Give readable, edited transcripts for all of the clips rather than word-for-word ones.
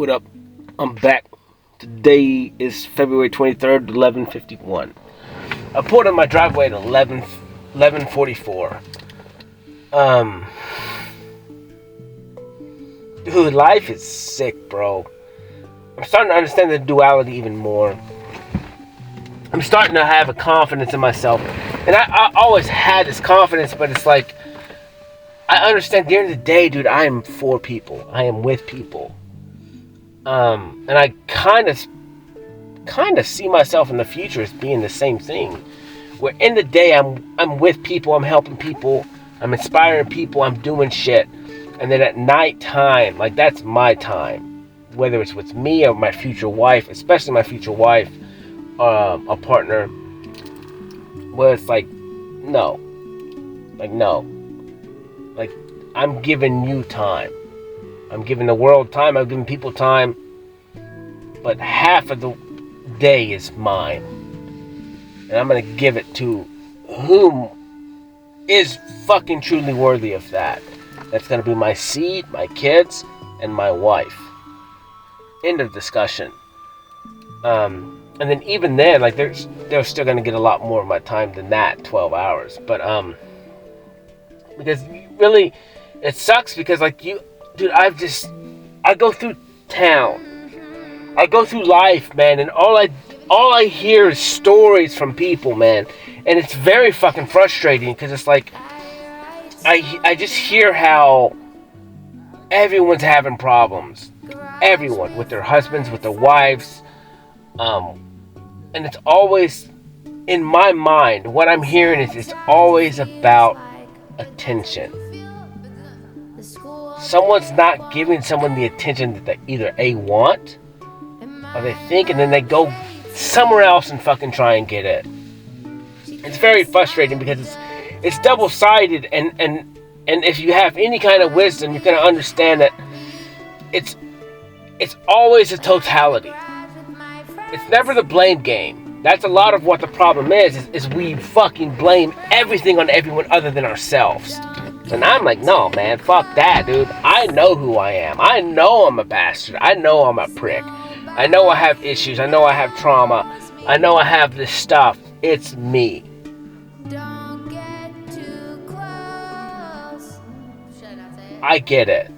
What up? I'm back. Today is February 23rd, 11:51. I pulled in my driveway at 11:44. Dude, life is sick, bro. I'm starting to understand the duality even more. I'm starting to have a confidence in myself. And I always had this confidence, but it's like, I understand at the end of the day, dude, I am for people. I am with people. And I kind of see myself in the future as being the same thing. Where in the day I'm with people, I'm helping people, I'm inspiring people, I'm doing shit. And then at night time, like that's my time. Whether it's with me or my future wife, especially my future wife, a partner, where it's like, no. Like, I'm giving you time. I'm giving the world time, I'm giving people time, but half of the day is mine. And I'm going to give it to whom is fucking truly worthy of that. That's going to be my seed, my kids, and my wife. End of discussion. And then even then, like, they're still going to get a lot more of my time than that, 12 hours. But, because really, it sucks because, like, dude, I go through town. I go through life, man, and all I hear is stories from people, man. And it's very fucking frustrating because it's like, I just hear how everyone's having problems. Everyone, with their husbands, with their wives. And it's always, in my mind, what I'm hearing is it's always about attention. Someone's not giving someone the attention that they either A, want, or they think, and then they go somewhere else and fucking try and get it. It's very frustrating because it's double-sided, and if you have any kind of wisdom, you're gonna understand that it's always a totality. It's never the blame game. That's a lot of what the problem is we fucking blame everything on everyone other than ourselves. And I'm like, no, man, fuck that, dude. I know who I am. I know I'm a bastard. I know I'm a prick. I know I have issues. I know I have trauma. I know I have this stuff. It's me. I get it.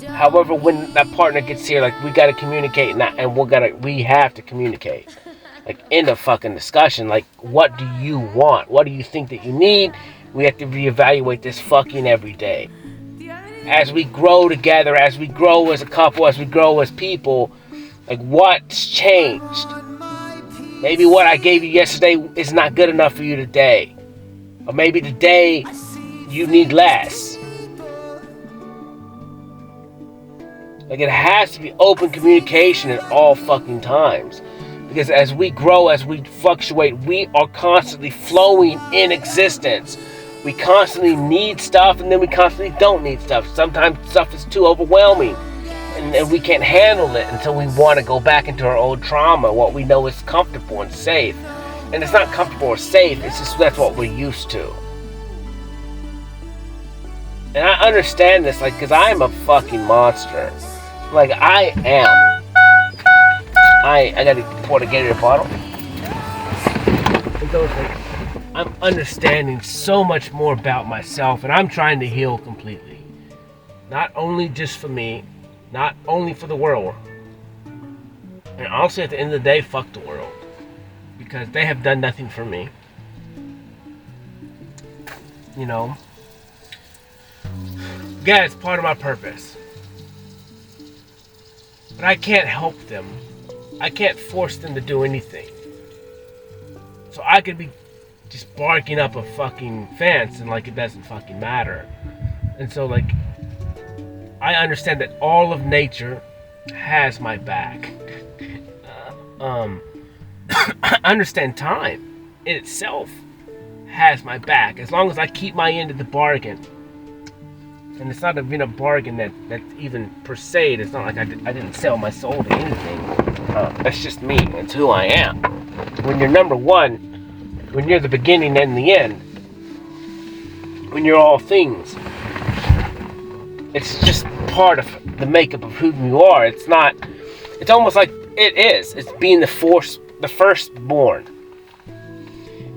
However, when that partner gets here, like, we gotta communicate, and we have to communicate. Like, end of fucking discussion. Like, what do you want? What do you think that you need? We have to reevaluate this fucking every day. As we grow together, as we grow as a couple, as we grow as people, like, what's changed? Maybe what I gave you yesterday is not good enough for you today. Or maybe today you need less. Like, it has to be open communication at all fucking times. Because as we grow, as we fluctuate, we are constantly flowing in existence. We constantly need stuff, and then we constantly don't need stuff. Sometimes stuff is too overwhelming, and we can't handle it until we want to go back into our old trauma, what we know is comfortable and safe. And it's not comfortable or safe, it's just that's what we're used to. And I understand this, like, because I'm a fucking monster. Like, I am. I gotta pour the Gatorade bottle. And so it's like, I'm understanding so much more about myself, and I'm trying to heal completely. Not only just for me, not only for the world. And honestly, at the end of the day, fuck the world. Because they have done nothing for me. You know? Yeah, it's part of my purpose. But I can't help them. I can't force them to do anything. So I could be just barking up a fucking fence and, like, it doesn't fucking matter. And so, like, I understand that all of nature has my back. I understand time in itself has my back, as long as I keep my end of the bargain. And it's not even a bargain that's even per se. It's not like I didn't sell my soul to anything. That's just me. It's who I am. When you're number one, when you're the beginning and the end, when you're all things, It's just part of the makeup of who you are. It's not. It's almost like it is. It's being the firstborn,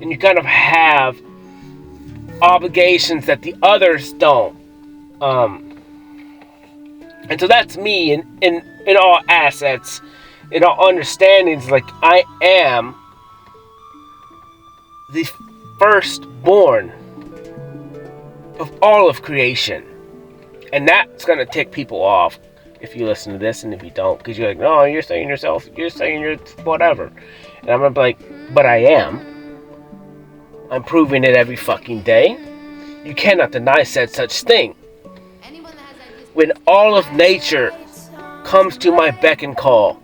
and you kind of have obligations that the others don't. And so that's me in all assets, in all understandings. Like, I am the firstborn of all of creation. And that's going to tick people off if you listen to this and if you don't. Because you're like, no, you're saying yourself, you're saying you're whatever. And I'm going to be like, but I am. I'm proving it every fucking day. You cannot deny said such thing. When all of nature comes to my beck and call.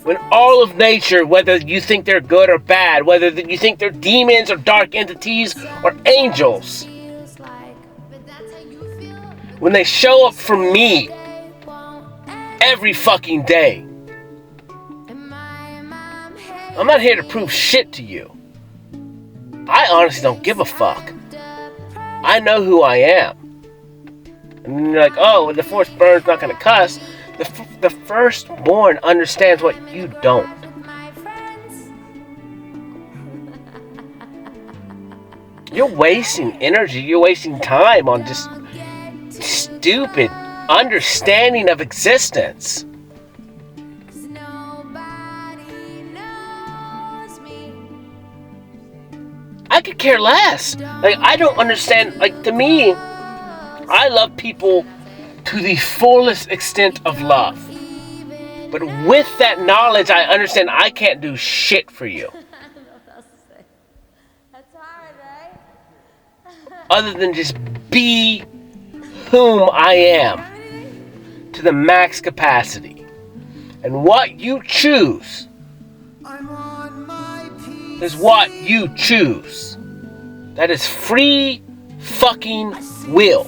When all of nature, whether you think they're good or bad, whether you think they're demons or dark entities or angels, when they show up for me every fucking day, I'm not here to prove shit to you. I honestly don't give a fuck. I know who I am. And you're like, oh, the firstborn's not going to cuss. The firstborn understands what you don't. You're wasting energy. You're wasting time on just stupid understanding of existence. I could care less. Like, I don't understand. Like, to me, I love people to the fullest extent of love. But with that knowledge, I understand I can't do shit for you. That's hard, right? Other than just be whom I am to the max capacity. And what you choose is what you choose. That is free fucking will.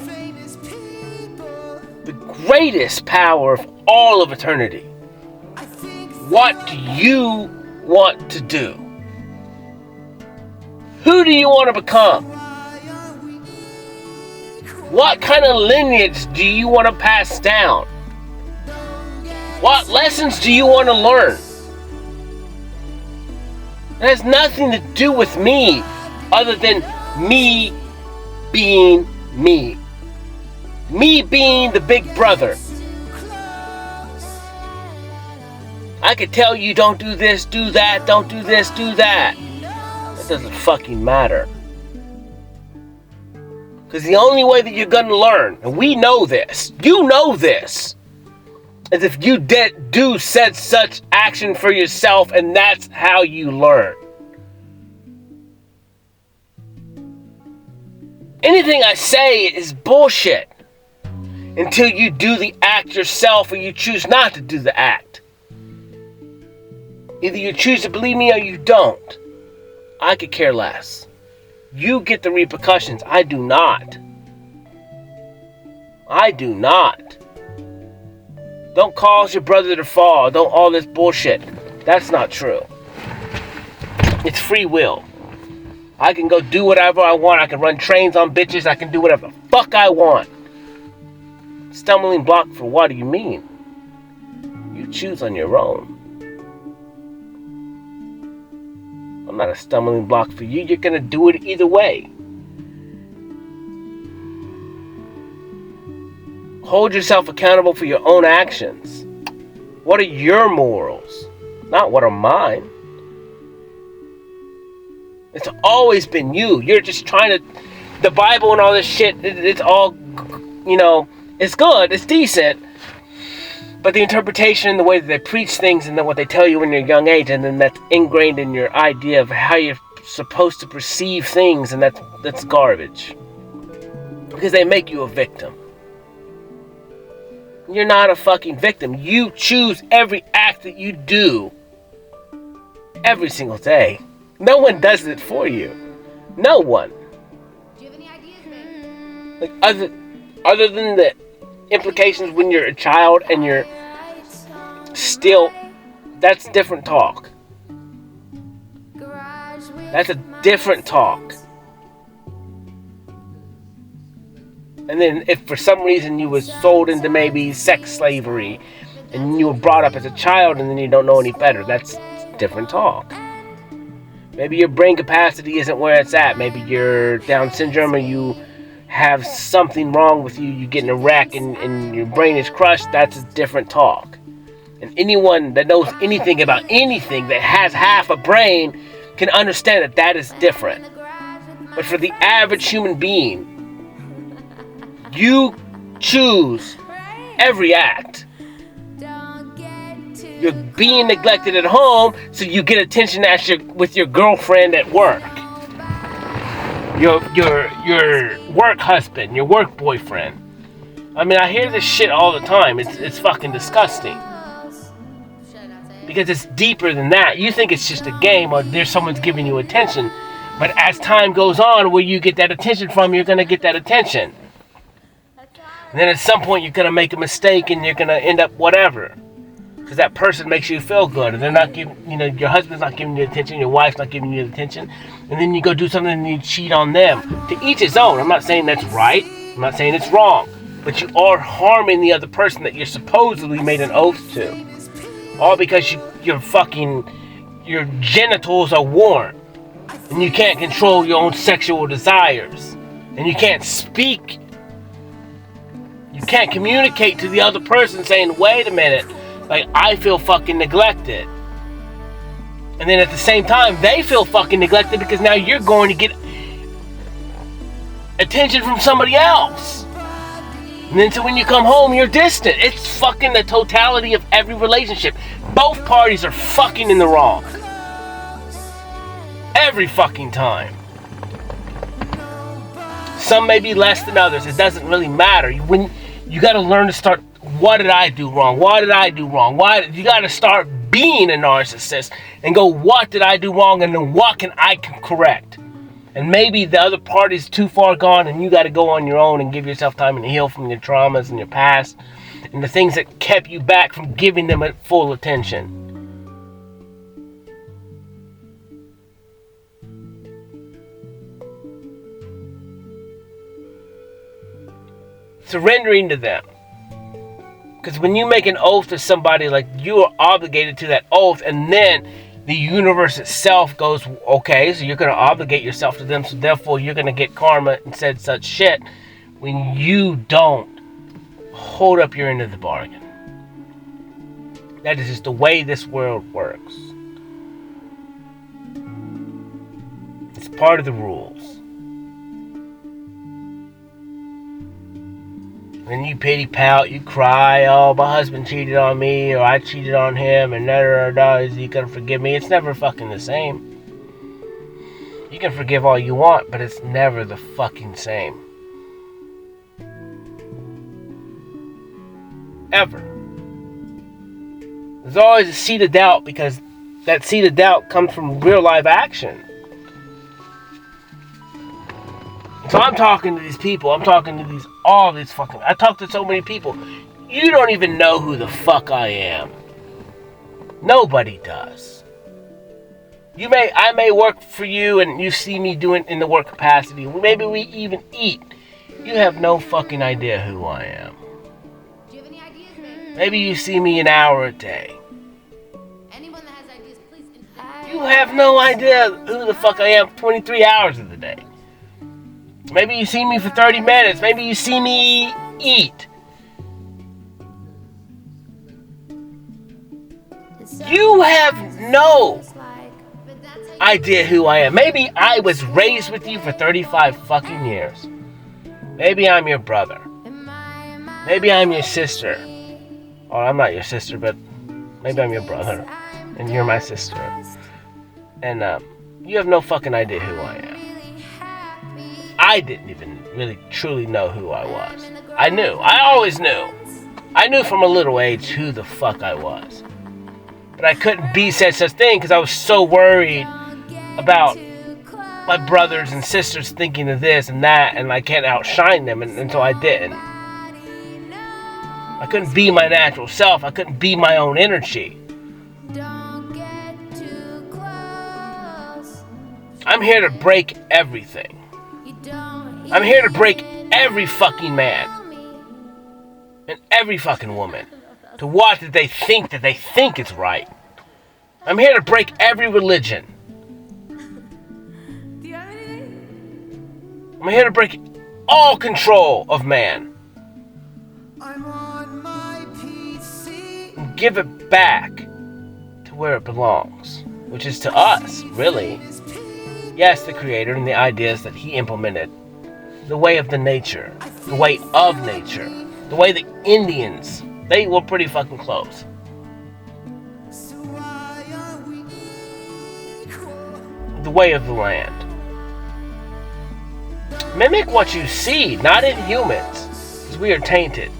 The greatest power of all of eternity. What do you want to do? Who do you want to become? What kind of lineage do you want to pass down? What lessons do you want to learn? It has nothing to do with me other than me being me. Me being the big brother. I could tell you don't do this, do that, don't do this, do that. That doesn't fucking matter. Because the only way that you're going to learn, and we know this, you know this, is if you do said such action for yourself, and that's how you learn. Anything I say is bullshit until you do the act yourself or you choose not to do the act. Either you choose to believe me or you don't. I could care less. You get the repercussions. I do not. I do not. Don't cause your brother to fall. Don't all this bullshit. That's not true. It's free will. I can go do whatever I want. I can run trains on bitches. I can do whatever the fuck I want. Stumbling block for what do you mean? You choose on your own. I'm not a stumbling block for you. You're gonna do it either way. Hold yourself accountable for your own actions. What are your morals? Not what are mine. It's always been you. You're just trying to... The Bible and all this shit, it's all, it's good, it's decent. But the interpretation and the way that they preach things and then what they tell you when you're a young age, and then that's ingrained in your idea of how you're supposed to perceive things, and that's garbage. Because they make you a victim. You're not a fucking victim. You choose every act that you do every single day. No one does it for you. No one. Do you have any ideas, babe? Like other than the implications when you're a child and you're still, that's different talk. That's a different talk. And then if for some reason you was sold into maybe sex slavery and you were brought up as a child and then you don't know any better, that's different talk. Maybe your brain capacity isn't where it's at. Maybe you're Down syndrome or you have something wrong with you. You get in a wreck and your brain is crushed. That's a different talk. And anyone that knows anything about anything that has half a brain can understand that that is different. But for the average human being, you choose every act. You're being neglected at home, so you get attention with your girlfriend at work. Your work husband, your work boyfriend. I mean, I hear this shit all the time. It's fucking disgusting. Because it's deeper than that. You think it's just a game or there's someone's giving you attention. But as time goes on, where you get that attention from, you're going to get that attention. And then at some point, you're going to make a mistake and you're going to end up whatever. Because that person makes you feel good. And they're not giving, your husband's not giving you attention, your wife's not giving you attention. And then you go do something and you cheat on them. To each his own. I'm not saying that's right. I'm not saying it's wrong. But you are harming the other person that you're supposedly made an oath to. All because your genitals are worn. And you can't control your own sexual desires. And you can't speak. You can't communicate to the other person saying, wait a minute, like, I feel fucking neglected. And then at the same time, they feel fucking neglected because now you're going to get attention from somebody else. And then so when you come home, you're distant. It's fucking the totality of every relationship. Both parties are fucking in the wrong. Every fucking time. Some may be less than others. It doesn't really matter. You got to learn to start. What did I do wrong? Why did I do wrong? You got to start being a narcissist and go, what did I do wrong? And then what can I correct? And maybe the other party's too far gone and you got to go on your own and give yourself time and heal from your traumas and your past and the things that kept you back from giving them full attention. Surrendering to them. Because when you make an oath to somebody, like, you are obligated to that oath, and then the universe itself goes, okay, so you're going to obligate yourself to them, so therefore you're going to get karma and said such shit when you don't hold up your end of the bargain. That is just the way this world works. It's part of the rules. And you pity pout, you cry, oh, my husband cheated on me, or I cheated on him, and is he gonna forgive me? It's never fucking the same. You can forgive all you want, but it's never the fucking same. Ever. There's always a seed of doubt, because that seed of doubt comes from real life action. So I'm talking to these people. I'm talking to I talk to so many people. You don't even know who the fuck I am. Nobody does. I may work for you and you see me doing in the work capacity. Maybe we even eat. You have no fucking idea who I am. Do you have any ideas, babe? Maybe you see me an hour a day. Anyone that has ideas, please. You have no idea who the fuck I am 23 hours of the day. Maybe you see me for 30 minutes. Maybe you see me eat. You have no idea who I am. Maybe I was raised with you for 35 fucking years. Maybe I'm your brother. Maybe I'm your sister. Or I'm not your sister, but maybe I'm your brother. And you're my sister. And you have no fucking idea who I am. I didn't even really truly know who I was. I knew. I always knew. I knew from a little age who the fuck I was. But I couldn't be such thing because I was so worried about my brothers and sisters thinking of this and that, and I can't outshine them, and so I didn't. I couldn't be my natural self. I couldn't be my own energy. I'm here to break everything. I'm here to break every fucking man and every fucking woman to watch that they think it's right. I'm here to break every religion. I'm here to break all control of man. And give it back to where it belongs, which is to us, really. Yes, the Creator and the ideas that He implemented. The way of the nature. The way of nature. The way the Indians, they were pretty fucking close. The way of the land. Mimic what you see, not in humans, because we are tainted.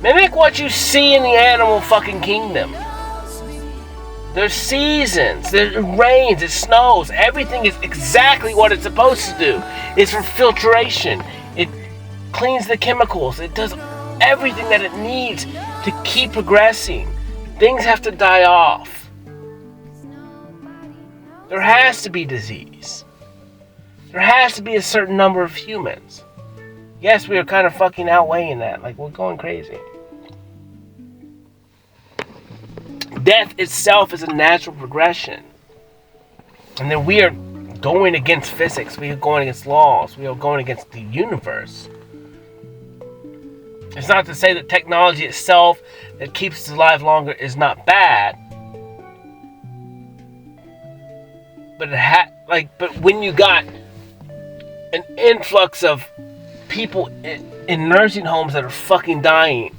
Mimic what you see in the animal fucking kingdom. There's seasons, it rains, it snows, everything is exactly what it's supposed to do. It's for filtration, it cleans the chemicals, it does everything that it needs to keep progressing. Things have to die off. There has to be disease. There has to be a certain number of humans. Yes, we are kind of fucking outweighing that, like we're going crazy. Death itself is a natural progression. And then we are going against physics. We are going against laws. We are going against the universe. It's not to say that technology itself that keeps us alive longer is not bad. But when you got an influx of people in nursing homes that are fucking dying,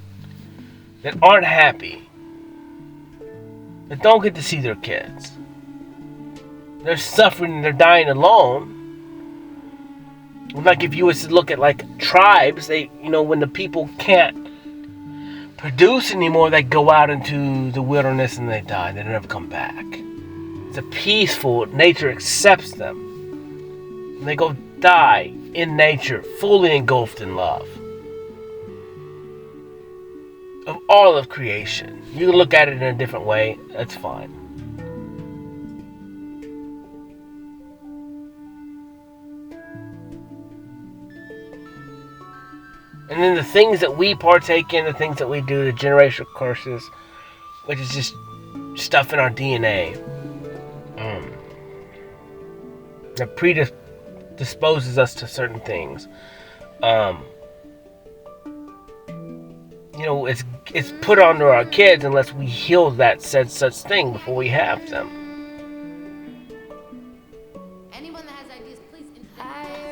that aren't happy, that don't get to see their kids. They're suffering and they're dying alone. Like if you was to look at like tribes, when the people can't produce anymore, they go out into the wilderness and they die. They never come back. It's a peaceful, nature accepts them. And they go die in nature, fully engulfed in love. Of all of creation. You can look at it in a different way, that's fine. And then the things that we partake in, the things that we do, the generational curses, which is just stuff in our DNA, that predisposes us to certain things. It's put onto our kids unless we heal that said such thing before we have them.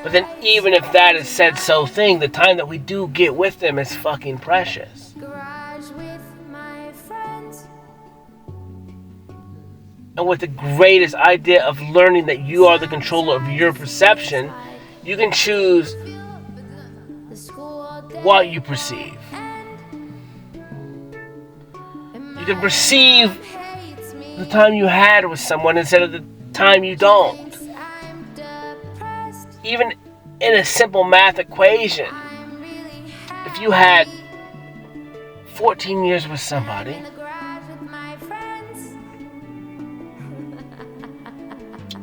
But then even if that is said so thing, the time that we do get with them is fucking precious. And with the greatest idea of learning that you are the controller of your perception, you can choose what you perceive. You can perceive the time you had with someone instead of the time you don't. Even in a simple math equation, if you had 14 years with somebody,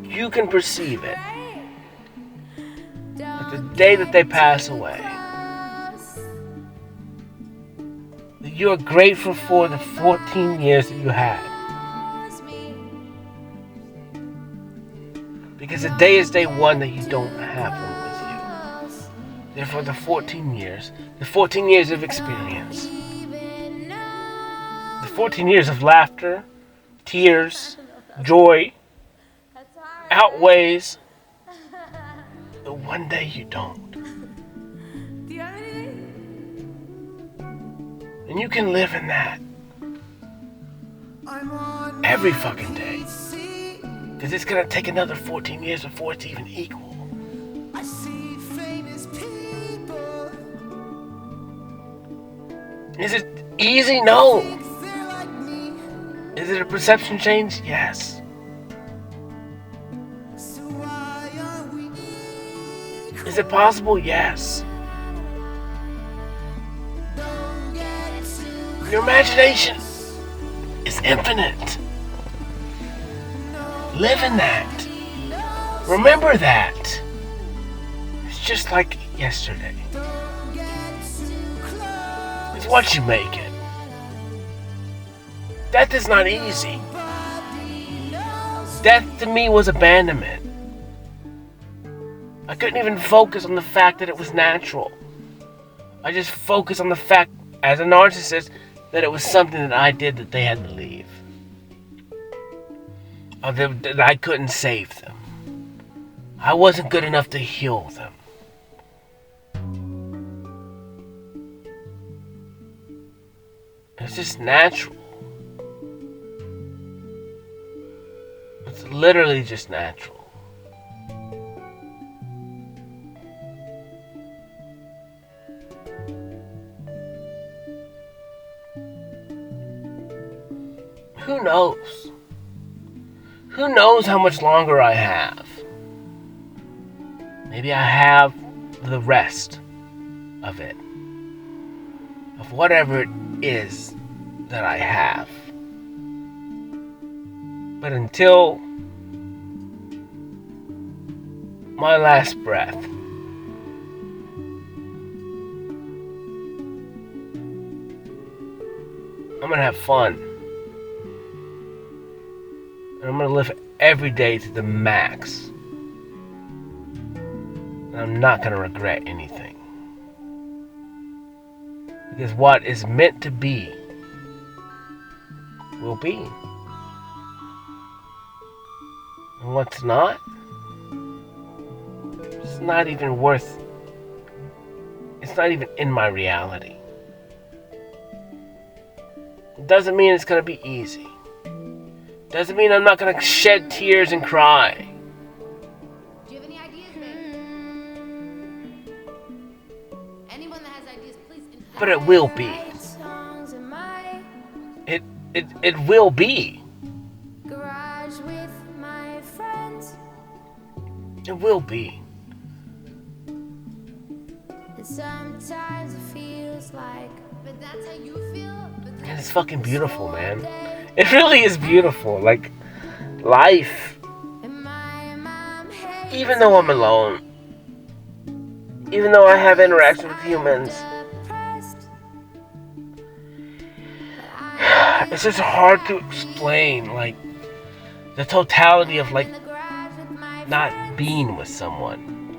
you can perceive it. But the day that they pass away, that you are grateful for the 14 years that you had. Because the day is day one that you don't have them with you. Therefore, the 14 years of experience, the 14 years of laughter, tears, joy, outweighs the one day you don't. And you can live in that every fucking day. Because it's going to take another 14 years before it's even equal. Is it easy? No. Is it a perception change? Yes. Is it possible? Yes. Your imagination is infinite. Live in that. Remember that. just like yesterday. It's what you make it. Death is not easy. Death to me was abandonment. I couldn't even focus on the fact that it was natural. I just focused on the fact, as a narcissist, that it was something that I did that they had to leave. Or that I couldn't save them. I wasn't good enough to heal them. It's just natural. It's literally just natural. Who knows? Who knows how much longer I have? Maybe I have the rest of it. Of whatever it is that I have. But until my last breath, I'm gonna have fun. And I'm gonna live every day to the max. And I'm not gonna regret anything. Because what is meant to be will be. And what's not, it's not even worth, it's not even in my reality. It doesn't mean it's gonna be easy. Doesn't mean I'm not gonna shed tears and cry. Do you have any ideas, babe? Anyone that has ideas, please. But it will be. It will be. It will be. Sometimes it feels like, But that's how you feel? And it's fucking beautiful, man. It really is beautiful. Like, life. Even though I'm alone. Even though I have interaction with humans. It's just hard to explain, like, the totality of, like, not being with someone.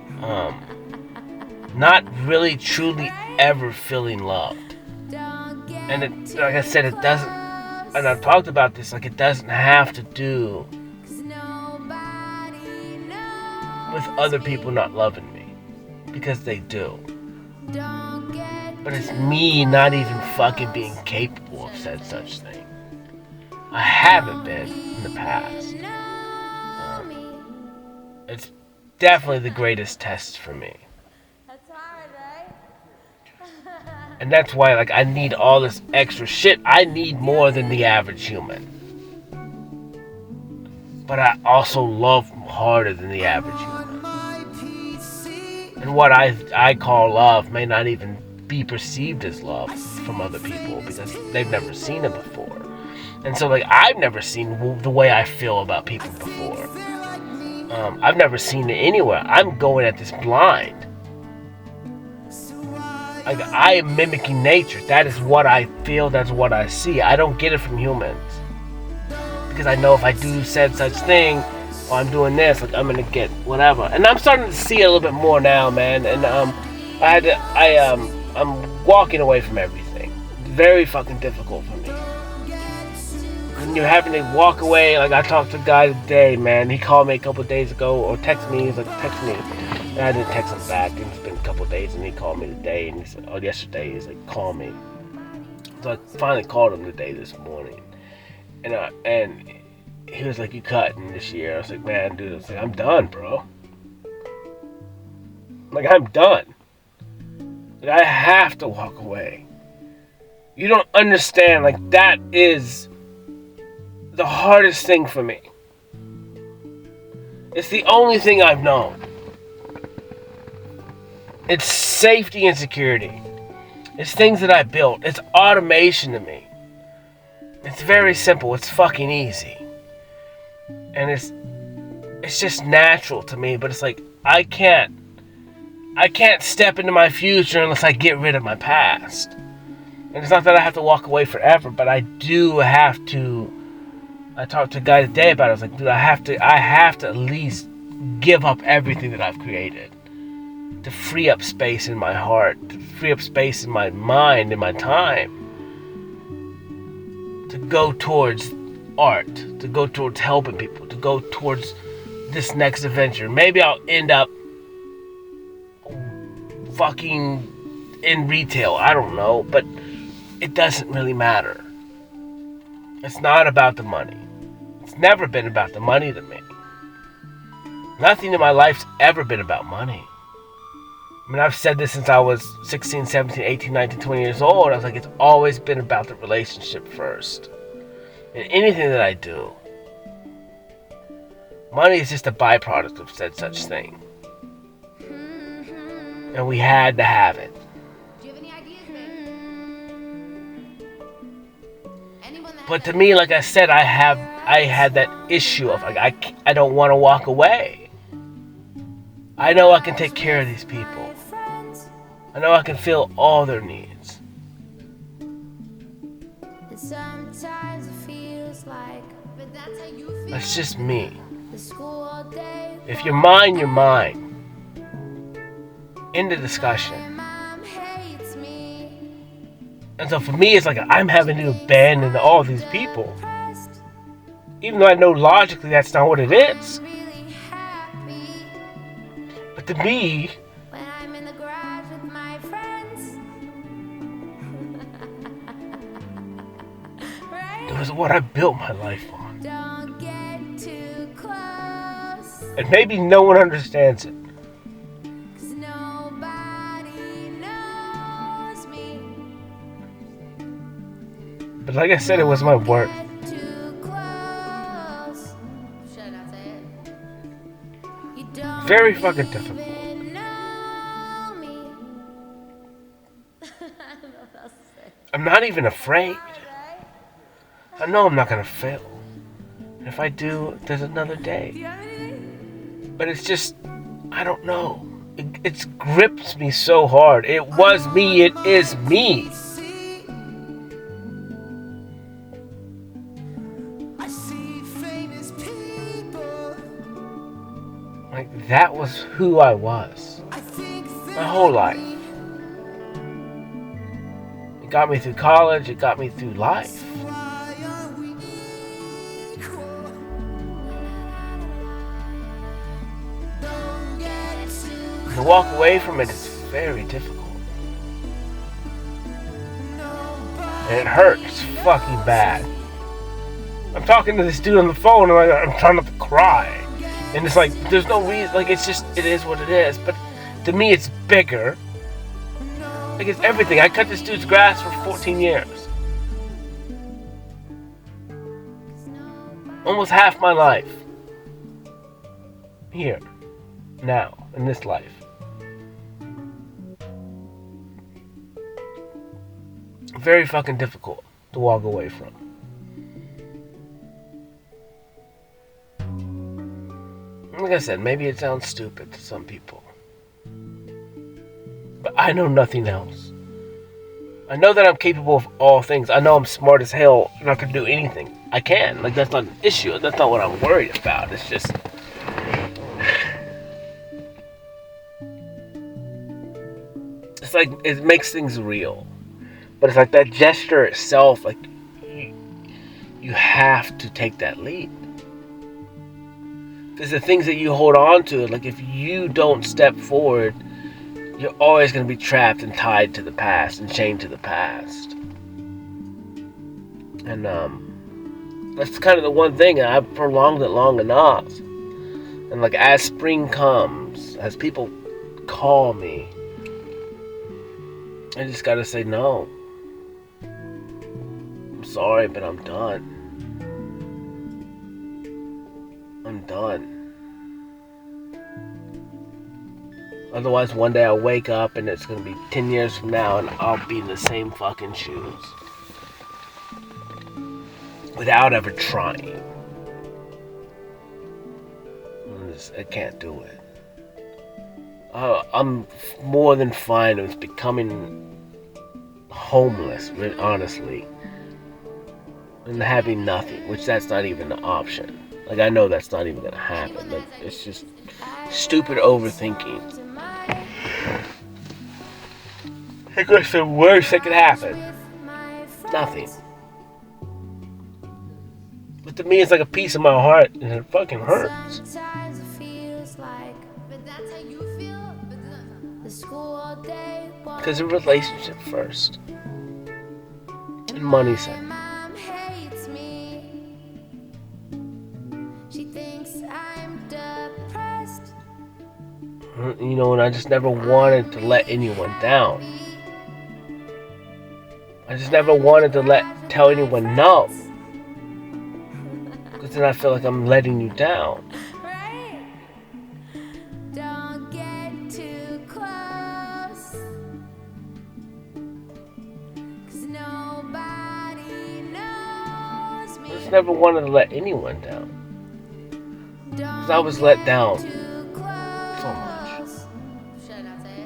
Not really, truly ever feeling loved. And it, like I said, it doesn't, and I've talked about this, like, it doesn't have to do with other people not loving me. Because they do. But it's me not even fucking being capable of said such thing. I haven't been in the past. It's definitely the greatest test for me. that's hard, right? And that's why, like, I need all this extra shit. I need more than the average human. But I also love harder than the average human. And what I call love may not even be perceived as love from other people because they've never seen it before. And so, like, I've never seen the way I feel about people before. I've never seen it anywhere. I'm going at this blind. Like, I am mimicking nature. That is what I feel. That's what I see. I don't get it from humans. Because I know if I do said such thing, or I'm doing this, like, I'm gonna get whatever. And I'm starting to see it a little bit more now, man. And I'm walking away from everything. Very fucking difficult for me. When you're having to walk away, like, I talked to a guy today, man. He called me a couple days ago, or texted me. He's like, text me. And I didn't text him back. It's been a couple days, and he called me today, and he said, oh, yesterday, he's like, call me. So I finally called him today, this morning. And he was like, you cutting this year? I was like, man, dude, I was like, I'm done, bro. Like, I'm done. Like, I have to walk away. You don't understand, like, that is the hardest thing for me. It's the only thing I've known. It's safety and security. It's things that I built. It's automation to me. It's very simple. It's fucking easy. And it's just natural to me, but it's like, I can't I can't step into my future unless I get rid of my past. And it's not that I have to walk away forever, but I do have to. I talked to a guy today about it. I was like, dude, I have to at least give up everything that I've created to free up space in my heart, to free up space in my mind, in my time, to go towards art, to go towards helping people, to go towards this next adventure. Maybe I'll end up fucking in retail. I don't know, but it doesn't really matter. It's not about the money. It's never been about the money to me. Nothing in my life's ever been about money. I mean, I've said this since I was 16, 17, 18, 19, 20 years old. I was like, it's always been about the relationship first. In anything that I do. Money is just a byproduct of said such thing. And we had to have it. Do you have any ideas, babe? Anyone that But to me, like I said, I had that issue of like I don't want to walk away. I know I can take care of these people. I know I can fill all their needs. And sometimes it feels like but that's how you feel. That's just me. the school all day. If you're mine, you're mine. End of discussion. Mom hates me. And so for me, it's like I'm having to abandon all these people. Depressed, Even though I know logically that's not what it is. really happy But to me, when I'm in the garage with my friends. Right? it was what I built my life on. Don't get too close, And maybe no one understands it. 'cause nobody knows me. But like I said, it was my work. Get too close. Should I not say it? You don't Very fucking difficult. even know me. I don't know what else to say. I'm not even afraid. Right? I know I'm not gonna fail. And if I do, there's another Do day. you have anything? But it's just, I don't know. It's gripped me so hard. It was me. It is me. I see famous people. Like, that was who I was. I think My whole life. It got me through college. It got me through life. why are we equal? Don't get too To walk away from it is very difficult. And it hurts fucking bad. I'm talking to this dude on the phone and I'm trying not to cry. And it's like, there's no reason, like, it's just, it is what it is. But to me, it's bigger. Like, it's everything. I cut this dude's grass for 14 years. Almost half my life. Here. Now. In this life. Very fucking difficult to walk away from. Like I said, maybe it sounds stupid to some people. But I know nothing else. I know that I'm capable of all things. I know I'm smart as hell and I can do anything. I can. Like, that's not an issue. That's not what I'm worried about. It's just... It's like, it makes things real. But it's like that gesture itself, like, you have to take that leap. Because the things that you hold on to, like, if you don't step forward, you're always going to be trapped and tied to the past and chained to the past. And that's kind of the one thing. I've prolonged it long enough. And like, as spring comes, as people call me, I just got to say no. I'm sorry, but I'm done. I'm done. Otherwise, one day I'll wake up and it's going to be 10 years from now and I'll be in the same fucking shoes. Without ever trying. I can't do it. I'm more than fine with becoming homeless, honestly, and having nothing, which that's not even an option. Like, I know that's not even gonna happen. Like, it's just stupid overthinking. Like, what's the worst that could happen? Nothing. But to me, it's like a piece of my heart, and it fucking hurts. Sometimes it feels like But that's how you feel. But the school all day. Because a relationship first. And money second. Mom hates me. She thinks I'm depressed. You know, and I just never wanted to let anyone down. I just never wanted to tell anyone no. Because then I feel like I'm letting you down. Right? Don't get too close. 'Cause nobody knows me. I just never wanted to let anyone down. Because I was let down so much. shut up, say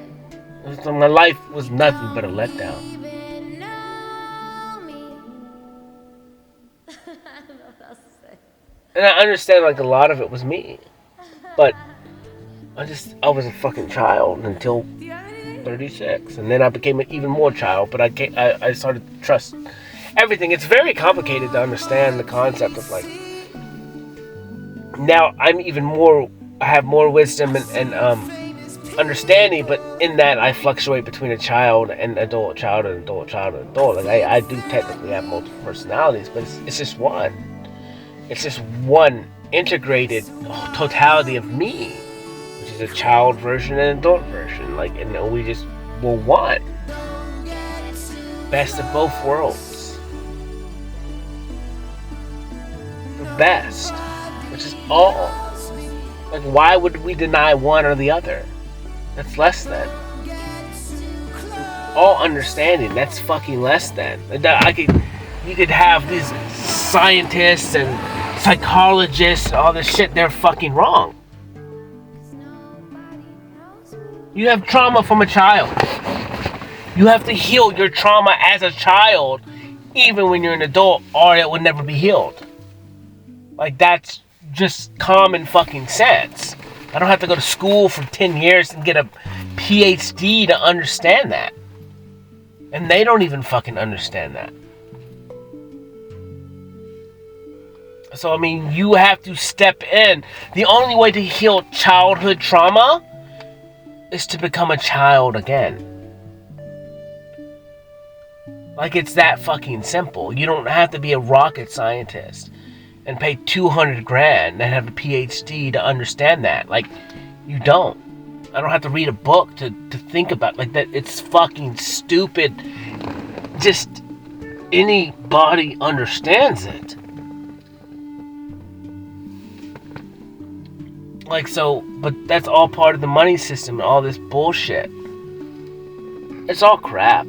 it. So my life was nothing but a letdown. Even know me. I don't know what else to say. And I understand, like, a lot of it was me. But I was a fucking child until 36. And then I became an even more child. But I started to trust everything. It's very complicated to understand the concept of, like, now I have more wisdom and understanding, but in that I fluctuate between a child and adult, child and adult, child and adult. Like, I do technically have multiple personalities, but it's just one. It's just one integrated totality of me, which is a child version and an adult version. Like, and we just will want best of both worlds. The best, which is all. Like, why would we deny one or the other? That's less than. All understanding, that's fucking less than. You could have these scientists and psychologists, all this shit, they're fucking wrong. You have trauma from a child. You have to heal your trauma as a child, even when you're an adult, or it will never be healed. Like, that's just common fucking sense. I don't have to go to school for 10 years and get a PhD to understand that. And they don't even fucking understand that. So, I mean, you have to step in. The only way to heal childhood trauma is to become a child again. Like, it's that fucking simple. You don't have to be a rocket scientist and pay $200,000 and have a PhD to understand that. Like, you don't. I don't have to read a book to think about, like, that. It's fucking stupid. Just anybody understands it. Like, so, but that's all part of the money system and all this bullshit. It's all crap.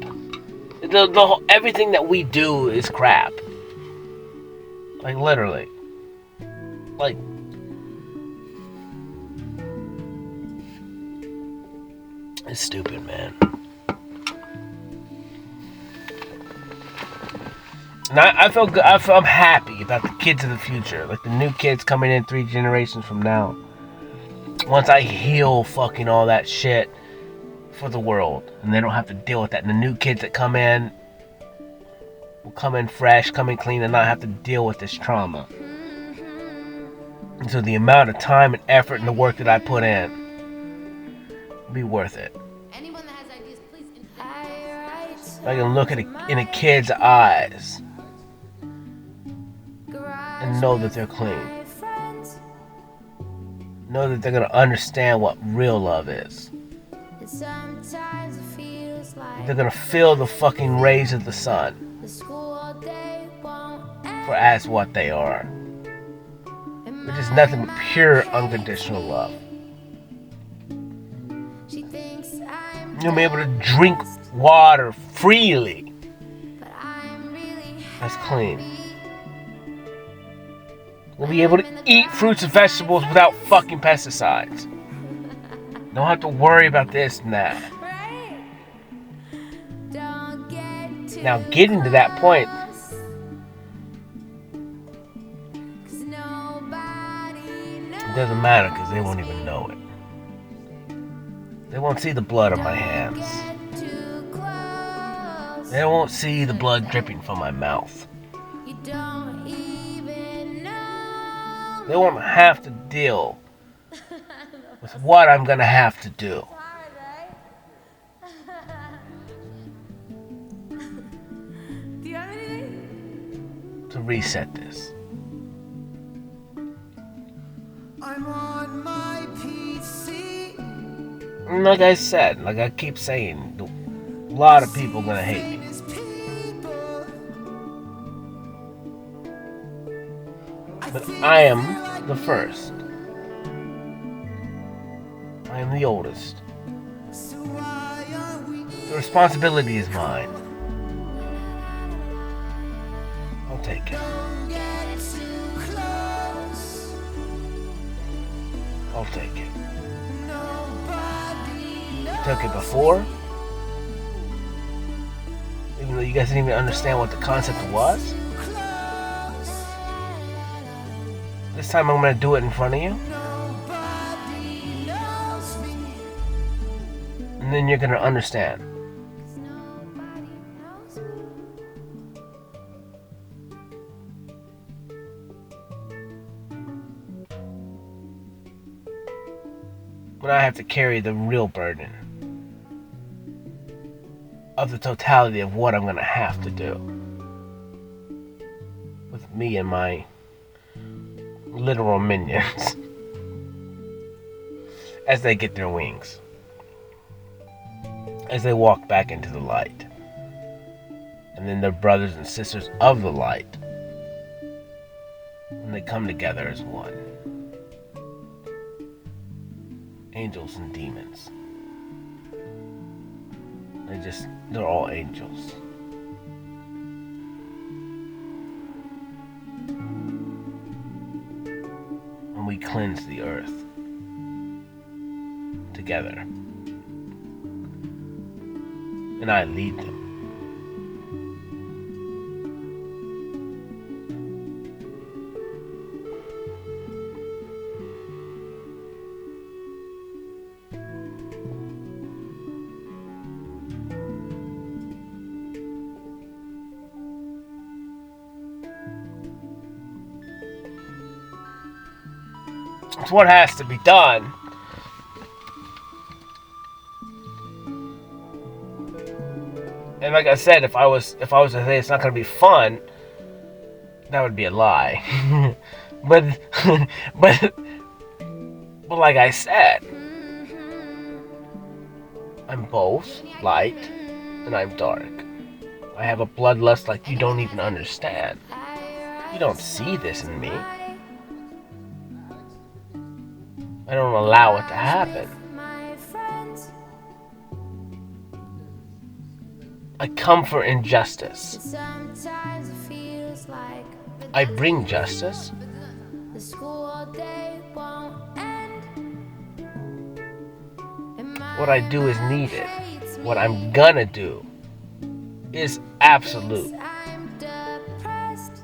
Everything that we do is crap. Like, literally. Like, it's stupid, man. And I feel good. I'm happy about the kids of the future. Like, the new kids coming in 3 generations from now. Once I heal fucking all that shit for the world, and they don't have to deal with that. And the new kids that come in will come in fresh, come in clean, and not have to deal with this trauma. And so the amount of time and effort and the work that I put in will be worth it. Anyone that has ideas, please. I can look in a kid's eyes and know that they're clean. Know that they're going to understand what real love is. They're going to feel the fucking rays of the sun for as what they are. Which is nothing but pure unconditional love. You'll be able to drink water freely. That's clean. You'll be able to eat fruits and vegetables without fucking pesticides. Don't have to worry about this and that. Right? Don't get too Now, getting to that point, close, 'cause nobody knows. it doesn't matter because they won't even know it. They won't see the blood on my hands. Get too close. They won't see the blood dripping from my mouth. You don't even know. They won't have to deal with what I'm gonna have to do Hard, right? Do you have anything? to reset this. I'm on my PC. And like I said, like I keep saying, a lot of people are gonna hate me. Famous people. But I am the first. I am the oldest. So why are we The responsibility is mine. I'll take it. don't get too close? I'll take it. Nobody knows. Took it before. Even though you guys didn't even understand what the concept was. Close. This time I'm gonna do it in front of you. Nobody knows me. And then you're gonna understand. 'Cause nobody knows me. When I have to carry the real burden of the totality of what I'm gonna have to do with me and my literal minions as they get their wings, as they walk back into the light, and then their brothers and sisters of the light when they come together as one. Angels and demons. They're all angels. And we cleanse the earth together. And I lead them. It's what has to be done. And like I said, if I was to say it's not gonna be fun, that would be a lie. but but like I said, I'm both light and I'm dark. I have a bloodlust like you don't even understand. You don't see this in me. I don't allow it to happen. My friends, I come for injustice. sometimes it feels like I bring justice. the school day won't end. And my What I do is needed. hates What me I'm gonna do is absolute. I'm depressed,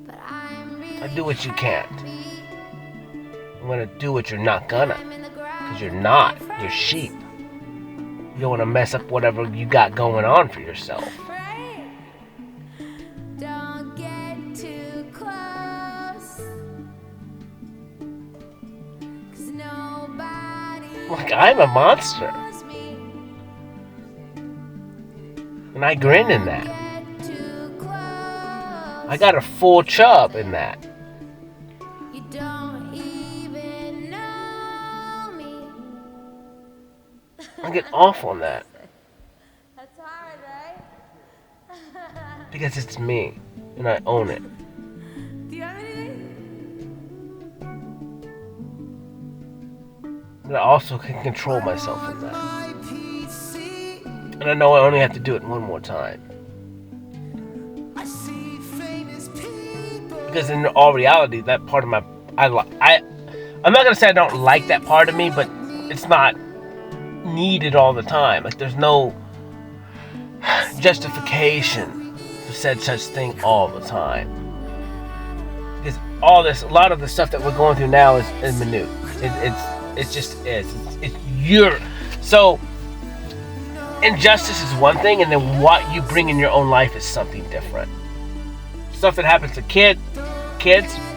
but I'm really I do what you can't. happy. I'm gonna do what you're not gonna. I'm in the ground Because you're with not. my You're friends. sheep. You don't wanna mess up whatever you got going on for yourself. Right? Don't get too close, 'cause nobody Look, I'm a monster. knows me. And I grin in that. Get too close. I got a full chub in that. You don't even know me. I get off on that. That's hard, right? Because it's me. And I own it. Do you have anything? But I also can control myself in that. My PC. And I know I only have to do it one more time. I see famous people. Because in all reality, that part of my I'm not gonna say I don't like that part of me, but it's not needed all the time. Like there's no justification for said such thing all the time. Because a lot of the stuff that we're going through now is minute. It just is. It's your. So injustice is one thing, and then what you bring in your own life is something different. Stuff that happens to kids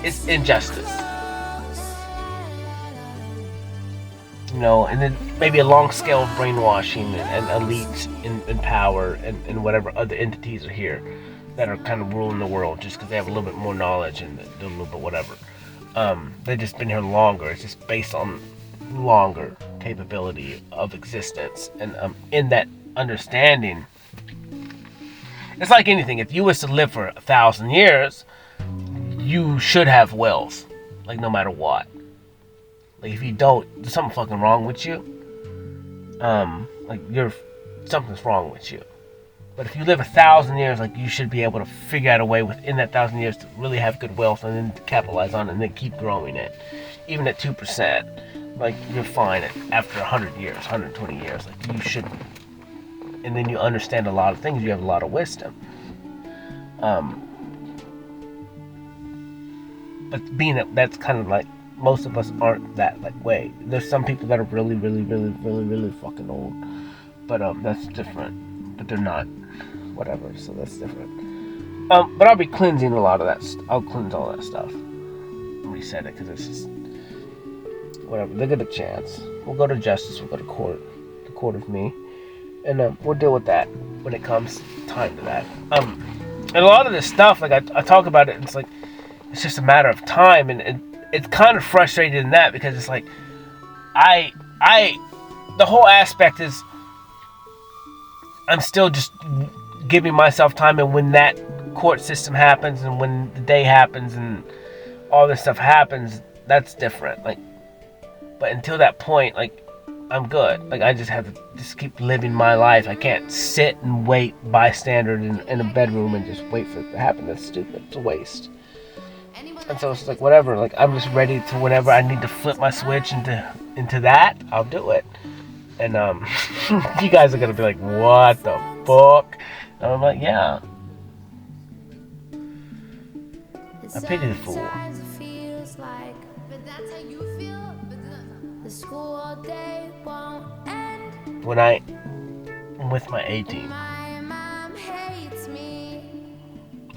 is injustice. You know, and then maybe a long scale of brainwashing and elites in power and whatever other entities are here that are kind of ruling the world just because they have a little bit more knowledge and a little bit whatever. They've just been here longer. It's just based on longer capability of existence. And in that understanding, it's like anything. If you was to live for 1,000 years, you should have wealth, like no matter what. Like if you don't, there's something fucking wrong with you. Like something's wrong with you. But if you live 1,000 years, like you should be able to figure out a way within that 1,000 years to really have good wealth and then capitalize on it and then keep growing it. Even at 2%, like you're fine after 100 years, 120 years. Like you should, and then you understand a lot of things. You have a lot of wisdom. But being that's kind of like, most of us aren't that like way. There's some people that are really, really, really, really, really fucking old, but that's different. But they're not, whatever. So that's different. But I'll be cleansing a lot of that. I'll cleanse all that stuff. Reset it because it's just whatever. They get a chance. We'll go to justice. We'll go to court. The court of me, and we'll deal with that when it comes time to that. And a lot of this stuff, like I talk about it, and it's like it's just a matter of time, and it's kind of frustrating in that because it's like the whole aspect is I'm still just giving myself time, and when that court system happens and when the day happens and all this stuff happens, that's different. Like, but until that point, like I'm good. Like I just have to just keep living my life. I can't sit and wait bystander in a bedroom and just wait for it to happen. That's stupid. It's a waste. And so it's like whatever, like I'm just ready to whenever I need to flip my switch into that, I'll do it. And you guys are gonna be like, what the fuck? And I'm like, yeah. I pity the fool. But that's how you feel? But The school all day won't end. When I'm with my A team, My mom hates me.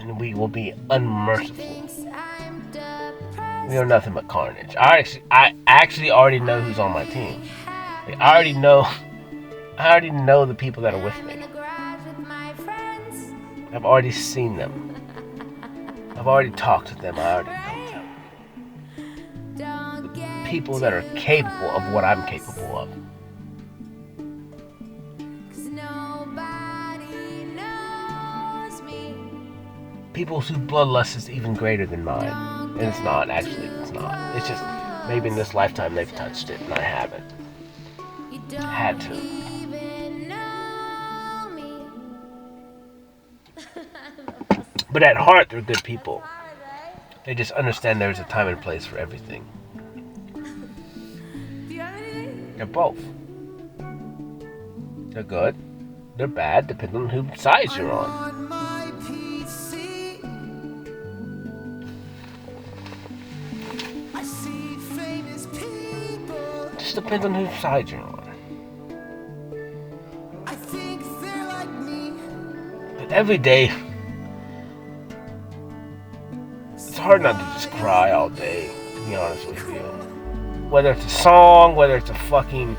and we will be unmerciful. Thinks I'm depressed. We are nothing but carnage. I actually already know who's on my team. Like, I already know the people that are with me. In the garage with my friends. I've already seen them. I've already talked to them. I already know them. Don't get People that are capable of what I'm capable of. 'cause nobody knows me. People whose bloodlust is even greater than mine. And it's not, actually. It's not. It's just maybe in this lifetime they've touched it and I haven't. You don't Had to. even know me. But at heart, they're good people. They just understand there's a time and place for everything. Do you have anything? They're both. They're good. They're bad, depending on whose side you're on. On my PC, I see famous people. Just depends on whose side you're on. I think they're like me. But every day, it's hard not to just cry all day, to be honest with you. Whether it's a song, whether it's a fucking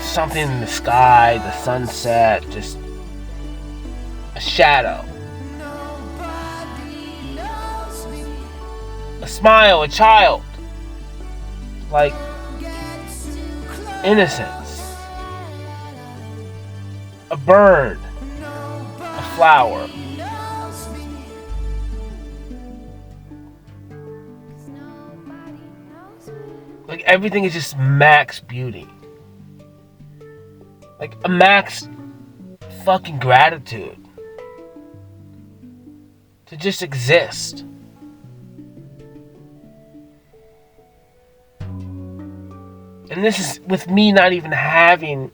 something in the sky, the sunset, just a shadow, Nobody knows me. a smile, a child, like Get too close. innocence, a bird, a flower. Knows me. Nobody knows me. Like everything is just max beauty. Like a max fucking gratitude. To just exist. And this is with me not even having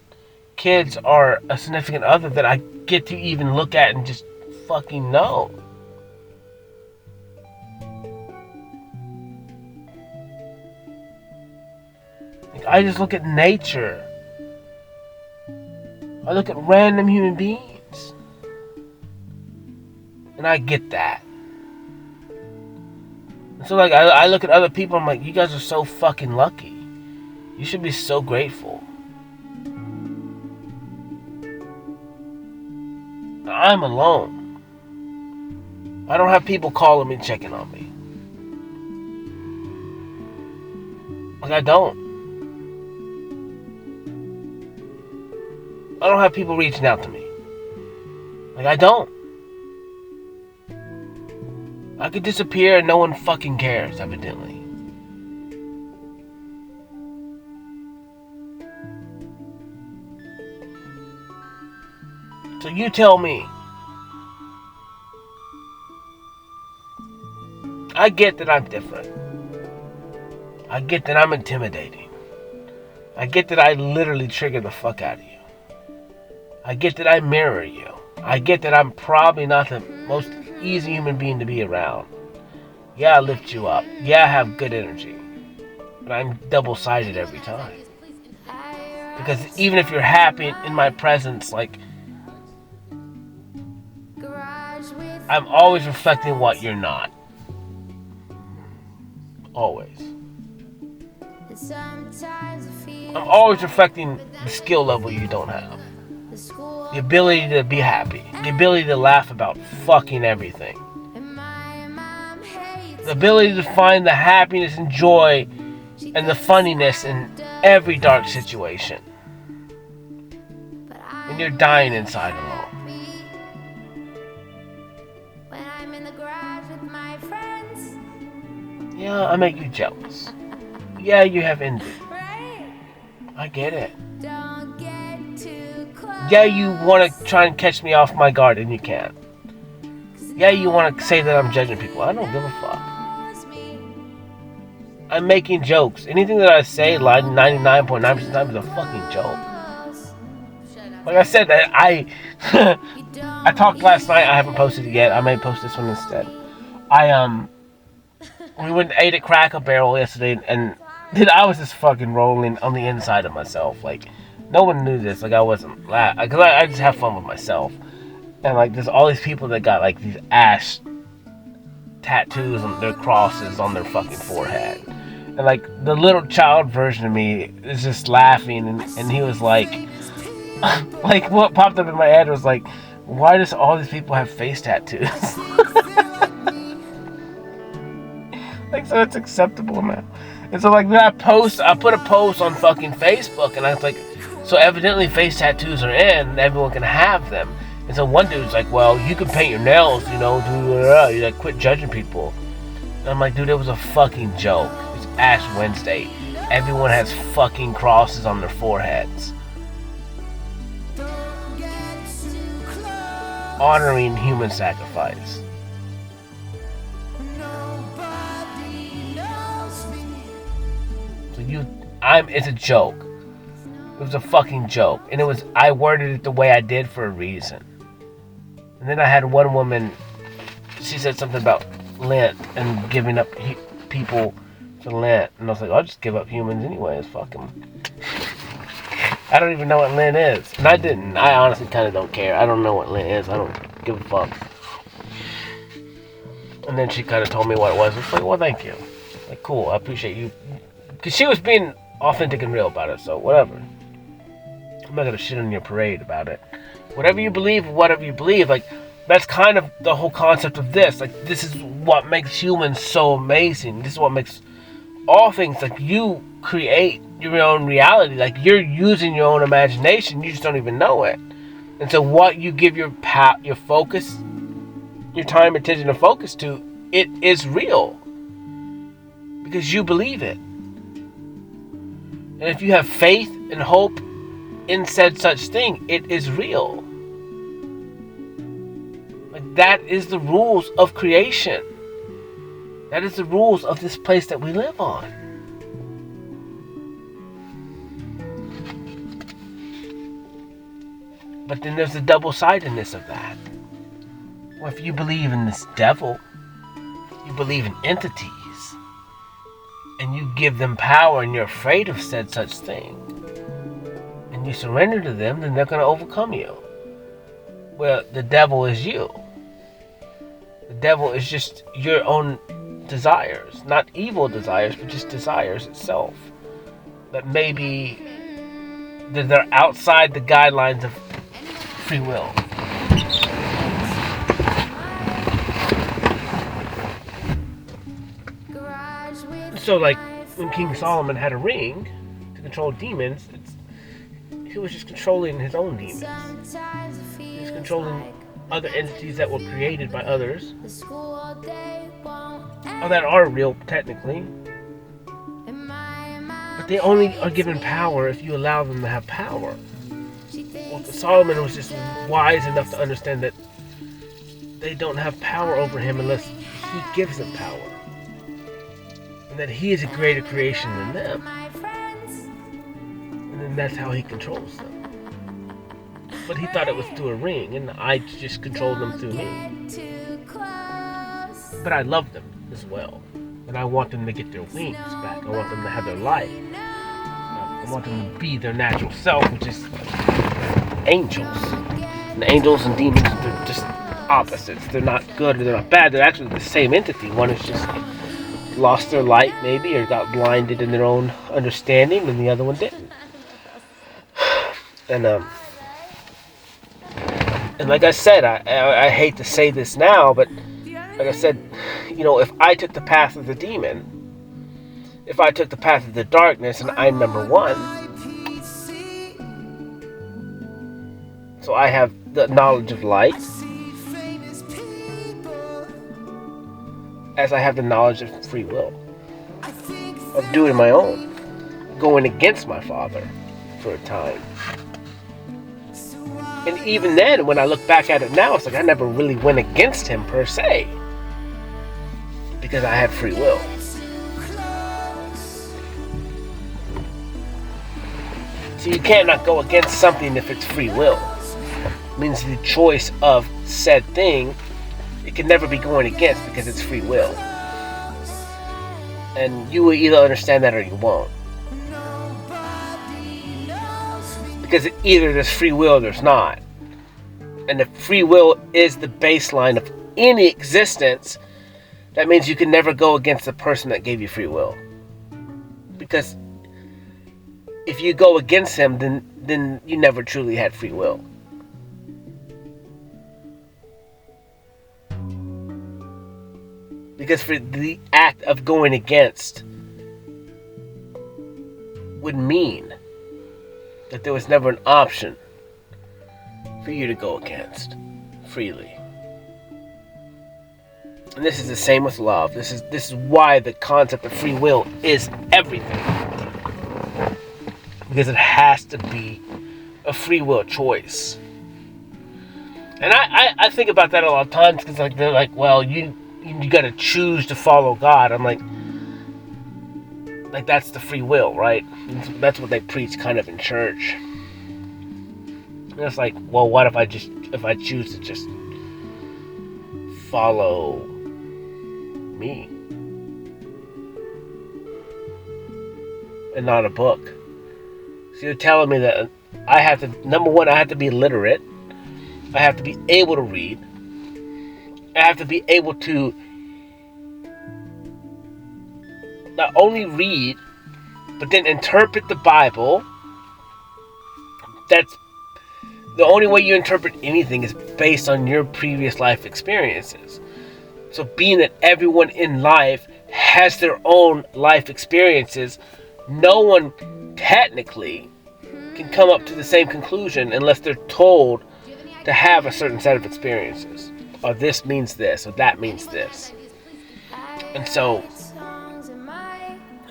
kids or a significant other that I get to even look at and just fucking know. Like, I just look at nature. I look at random human beings. And I get that. And so like I look at other people, I'm like, you guys are so fucking lucky. You should be so grateful. I'm alone. I don't have people calling me, checking on me. Like, I don't. I don't have people reaching out to me. Like, I don't. I could disappear and no one fucking cares, evidently. So you tell me. I get that I'm different. I get that I'm intimidating. I get that I literally trigger the fuck out of you. I get that I mirror you. I get that I'm probably not the most easy human being to be around. Yeah, I lift you up. Yeah, I have good energy. But I'm double-sided every time. Because even if you're happy in my presence, like, I'm always reflecting what you're not. Always. I'm always reflecting the skill level you don't have. The ability to be happy. The ability to laugh about fucking everything. The ability to find the happiness and joy and the funniness in every dark situation. When you're dying inside alone. Yeah, I make you jealous. Yeah, you have envy. I get it. Yeah, you want to try and catch me off my guard and you can't. Yeah, you want to say that I'm judging people. I don't give a fuck. I'm making jokes. Anything that I say, like 99.9% of the time, is a fucking joke. Like I said, I talked last night. I haven't posted it yet. I may post this one instead. We went and ate at Cracker Barrel yesterday, and dude, I was just fucking rolling on the inside of myself. Like, no one knew this. Like, I wasn't laughing. Because I just have fun with myself. And, like, there's all these people that got, like, these ash tattoos on their crosses on their fucking forehead. And, like, the little child version of me is just laughing. And he was like, like, what popped up in my head was like, why does all these people have face tattoos? Like, so it's acceptable now. And so, like, then I put a post on fucking Facebook, and I was like, so evidently face tattoos are in, and everyone can have them. And so one dude's like, well, you can paint your nails, you know, you like, quit judging people. And I'm like, dude, it was a fucking joke. It's Ash Wednesday. Everyone has fucking crosses on their foreheads. Honoring human sacrifice. It's a joke. It was a fucking joke. And I worded it the way I did for a reason. And then I had one woman, she said something about Lent and giving up people for Lent. And I was like, I'll just give up humans anyways, fuck them. I don't even know what Lent is. And I didn't. I honestly kind of don't care. I don't know what Lent is. I don't give a fuck. And then she kind of told me what it was. I was like, well, thank you. Like, cool, I appreciate you. Because she was being authentic and real about it, so whatever. I'm not gonna shit on your parade about it. Whatever you believe, like, that's kind of the whole concept of this. Like, this is what makes humans so amazing. This is what makes all things, like, you create your own reality. Like, you're using your own imagination, you just don't even know it. And so what you give your focus, your time, attention, and focus to, it is real. Because you believe it. And if you have faith and hope in said such thing, it is real. Like, that is the rules of creation. That is the rules of this place that we live on. But then there's the double-sidedness of that. Well, if you believe in this devil, you believe in entities, and you give them power and you're afraid of said such thing, and you surrender to them, then they're going to overcome you. Well, the devil is you. The devil is just your own desires. Not evil desires, but just desires itself. That maybe that they're outside the guidelines of free will. So, like, when King Solomon had a ring to control demons, he was just controlling his own demons. He was controlling other entities that were created by others, or that are real, technically. But they only are given power if you allow them to have power. Well, Solomon was just wise enough to understand that they don't have power over him unless he gives them power. And that he is a greater creation than them. And then that's how he controls them. But he thought it was through a ring, and I just controlled them through me. But I love them as well. And I want them to get their wings back. I want them to have their life. I want them to be their natural self, which is angels. And angels and demons, they're just opposites. They're not good or they're not bad. They're actually the same entity. One is just lost their light, maybe, or got blinded in their own understanding, and the other one didn't. And like I said, I hate to say this now, but like I said, you know, if I took the path of the demon, if I took the path of the darkness, and I'm number one, so I have the knowledge of light, as I have the knowledge of free will, of doing my own, going against my father for a time. And even then, when I look back at it now, it's like I never really went against him per se, because I had free will. So you cannot go against something if it's free will. It means the choice of said thing, it can never be going against because it's free will. And you will either understand that or you won't. Because either there's free will or there's not. And if free will is the baseline of any existence, that means you can never go against the person that gave you free will. Because if you go against him, then you never truly had free will. Because for the act of going against would mean that there was never an option for you to go against freely. And this is the same with love. This is why the concept of free will is everything. Because it has to be a free will choice. And I think about that a lot of times, because like they're like, well, you got to choose to follow God. I'm like that's the free will, right? That's what they preach kind of in church. And it's like, well, what if I choose to just follow me and not a book? So you're telling me that I have to, number one, I have to be literate. I have to be able to read. I have to be able to not only read, but then interpret the Bible. That's the only way you interpret anything is based on your previous life experiences. So being that everyone in life has their own life experiences, no one technically can come up to the same conclusion unless they're told to have a certain set of experiences. Or this means this, or that means this. And so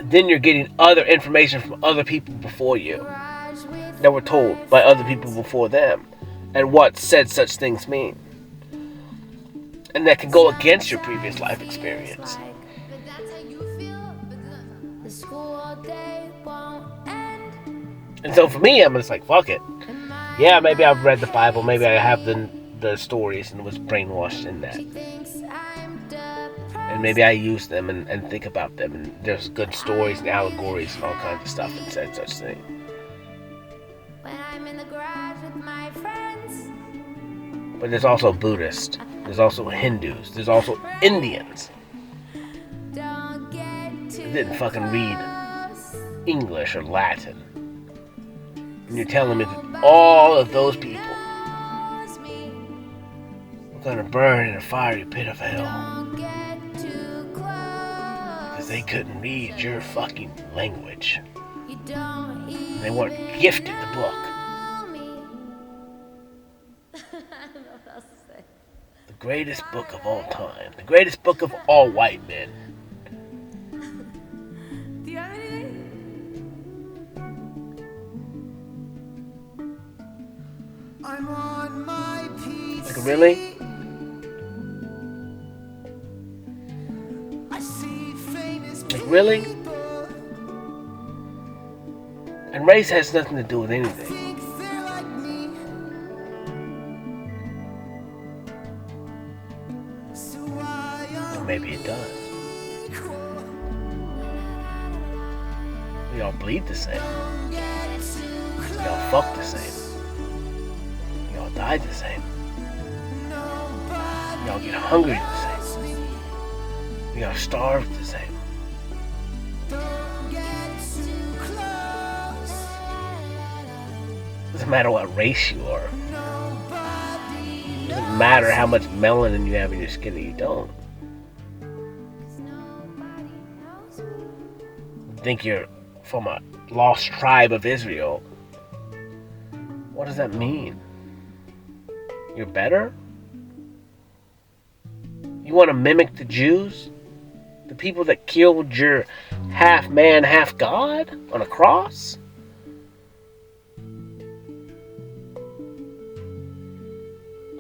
then you're getting other information from other people before you that were told by other people before them, and what said such things mean. And that can go against your previous life experience. And so for me, I'm just like, fuck it. Yeah, maybe I've read the Bible. Maybe I have the stories and was brainwashed in that. And maybe I use them and think about them. And there's good stories and allegories and all kinds of stuff and said such thing. When I'm in the garage with my friends. But there's also Buddhists. There's also Hindus. There's also Indians. Don't get too They didn't fucking read English or Latin. And you're telling me that all of those people close me. are gonna burn in a fiery pit of hell Don't get too close. because they couldn't read your fucking language. You don't even They weren't gifted the book. know me. I don't know what else to say. The greatest book of all time. The greatest book of all white men. Do you have anything? I'm on my PC. Like, really? I see famous Like, really? people And race has nothing to do with anything. think they're like me. So why Or are maybe it does. we equal? We all bleed the same. Don't get too We all fuck the same. We all die the same. Nobody We all get hungry the same. loves me. We all starve the same. Don't get too close. Doesn't matter what race you are. Nobody Doesn't matter how much melanin you have in your skin or you don't. Nobody knows me. Think you're from a lost tribe of Israel. What does that mean? You're better? You want to mimic the Jews? The people that killed your half man, half God on a cross?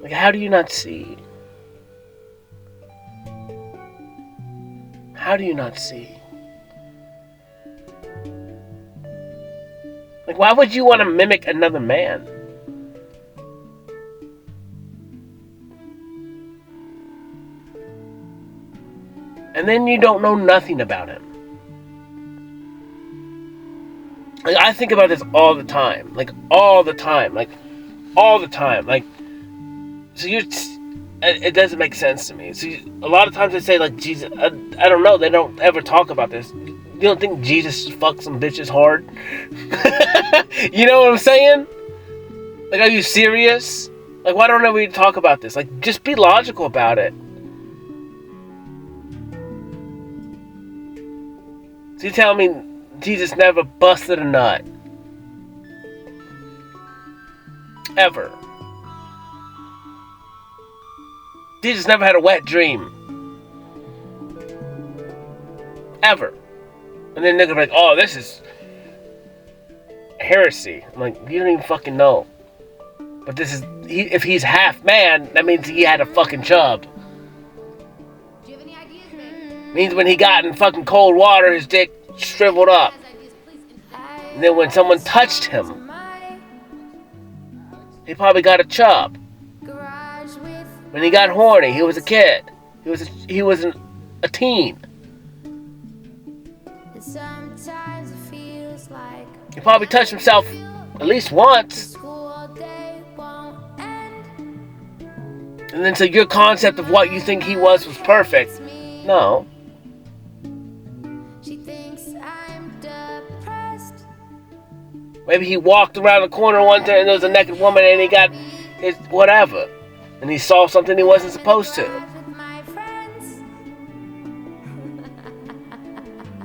Like, how do you not see? How do you not see? Like, why would you want to mimic another man? And then you don't know nothing about him. Like, I think about this all the time. Like, all the time. Like, all the time. Like, so you're... It doesn't make sense to me. So a lot of times they say, like, Jesus... I don't know. They don't ever talk about this. You don't think Jesus fucks some bitches hard? You know what I'm saying? Like, are you serious? Like, why don't we talk about this? Like, just be logical about it. So you tell me Jesus never busted a nut? Ever. Jesus never had a wet dream. Ever. And then they're gonna be like, oh, this is heresy. I'm like, you don't even fucking know. But this is, if he's half man, that means he had a fucking chub. Do you have any ideas, babe? Means when he got in fucking cold water, his dick shriveled up. Guys, ideas, please. And then when someone touched him, he probably got a chub. When he got horny, he was a kid. He was a teen. Sometimes it feels like He probably touched himself at least once. school day won't end. And then so your concept of what you think he was perfect. No. She thinks I'm depressed. Maybe he walked around the corner one time and there was a naked woman and he got his whatever. And he saw something he wasn't supposed to. With my friends.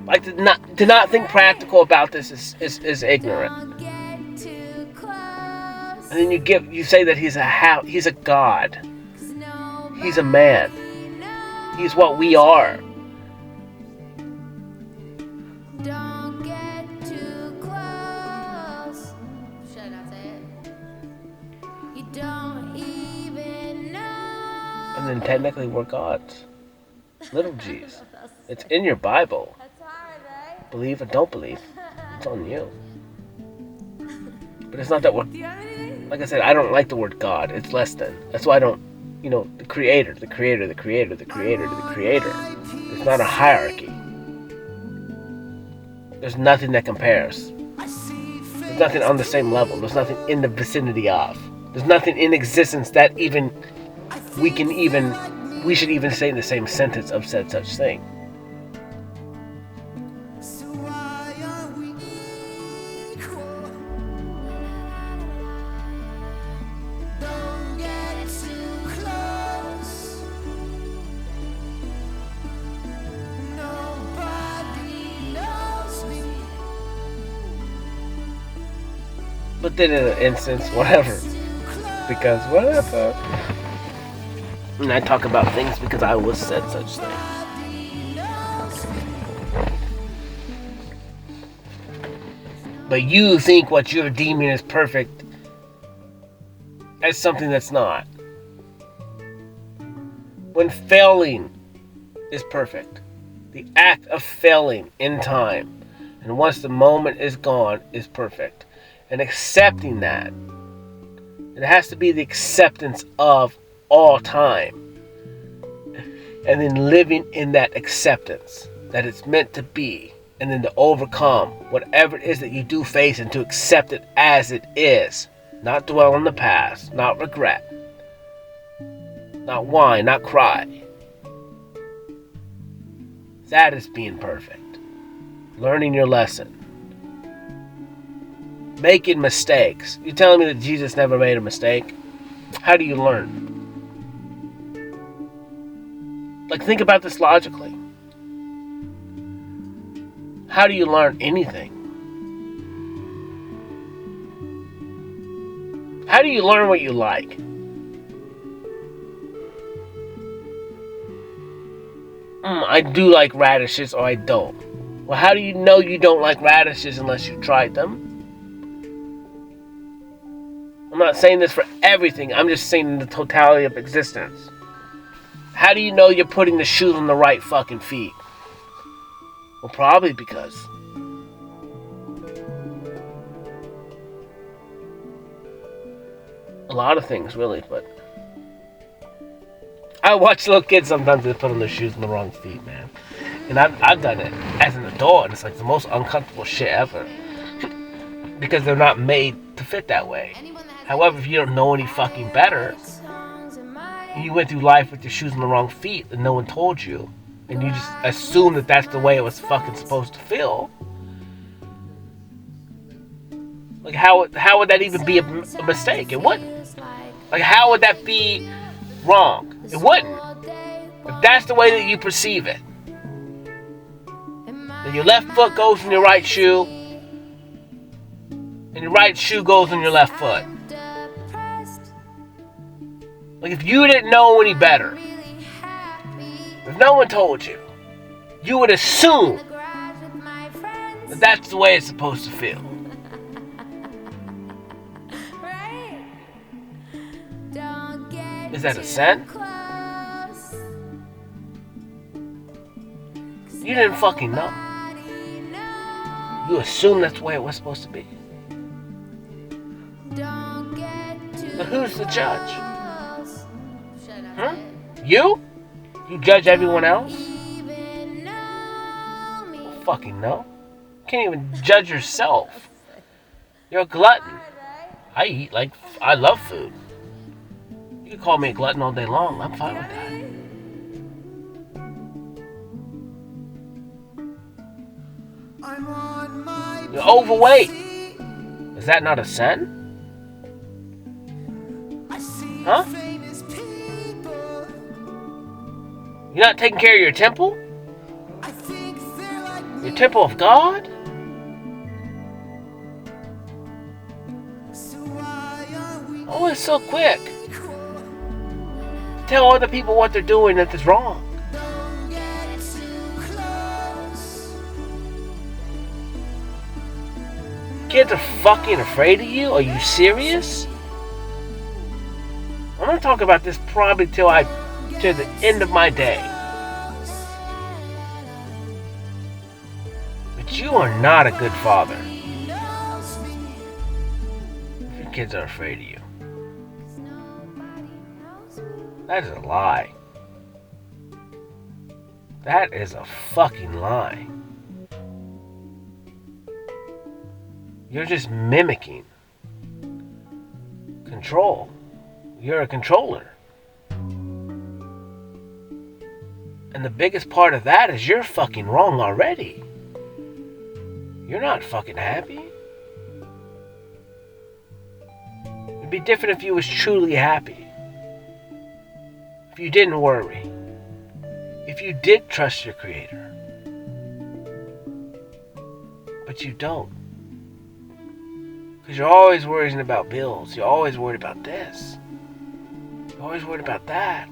Like, to not think practical about this is ignorant. Don't get too close. And then you say that he's a god. 'Cause nobody He's a man. knows. He's what we are. Don't get too close. Should I not say it? You don't even know. And then technically we're gods. Little G's. It's in your Bible. That's hard, right? Believe or don't believe. It's on you. But it's not that we're Do you have anything? like I said, I don't like the word God. It's less than. That's why I don't, the creator, the creator, the creator, the creator, the creator. It's not a hierarchy. There's nothing that compares. There's nothing on the same level. There's nothing in the vicinity of. There's nothing in existence that even we should even say in the same sentence of said such thing. So why are we equal? Don't get too close. Nobody knows me. But then in an instance, whatever. Because whatever. And I talk about things because I was said such thing. But you think what you're deeming as perfect as something that's not. When failing is perfect. The act of failing in time. And once the moment is gone is perfect. And accepting that. It has to be the acceptance of all time. And then living in that acceptance. That it's meant to be. And then to overcome whatever it is that you do face and to accept it as it is. Not dwell on the past. Not regret. Not whine. Not cry. That is being perfect. Learning your lesson. Making mistakes. You telling me that Jesus never made a mistake? How do you learn? Like, think about this logically. How do you learn anything? How do you learn what you like? I do like radishes or I don't. Well, how do you know you don't like radishes unless you tried them? I'm not saying this for everything. I'm just saying the totality of existence. How do you know you're putting the shoes on the right fucking feet? Well, probably because a lot of things, really, but I watch little kids sometimes they put on their shoes on the wrong feet, man. And I've done it as an adult, and it's like the most uncomfortable shit ever. Because they're not made to fit that way. However, if you don't know any fucking better, and you went through life with your shoes on the wrong feet and no one told you, and you just assume that that's the way it was fucking supposed to feel, like how would that even be a mistake? It wouldn't. Like, how would that be wrong? It wouldn't. If that's the way that you perceive it. Then your left foot goes in your right shoe, and your right shoe goes on your left foot. Like, if you didn't know any better, if no one told you, you would assume that that's the way it's supposed to feel. Is that a sin? You didn't fucking know. You assumed that's the way it was supposed to be. But who's the judge? Huh? You? You judge everyone else? Well, fucking no. You can't even judge yourself. You're a glutton. I love food. You can call me a glutton all day long. I'm fine with that. I'm on my You're overweight. Is that not a sin? I see Huh? famous people. You're not taking care of your temple? I think they're like me. Your temple of God? So why are we Oh, it's so quick. equal? Tell other people what they're doing that is wrong. Don't get too close. Kids are fucking afraid of you? Are you serious? I'm gonna talk about this probably till the end of my day. But you are not a good father. If your kids are afraid of you. 'Cause nobody knows me. That is a lie. That is a fucking lie. You're just mimicking control. You're a controller. And the biggest part of that is you're fucking wrong already. You're not fucking happy. It'd be different if you was truly happy. If you didn't worry. If you did trust your creator. But you don't. Because you're always worrying about bills. You're always worried about this. You're always worried about that.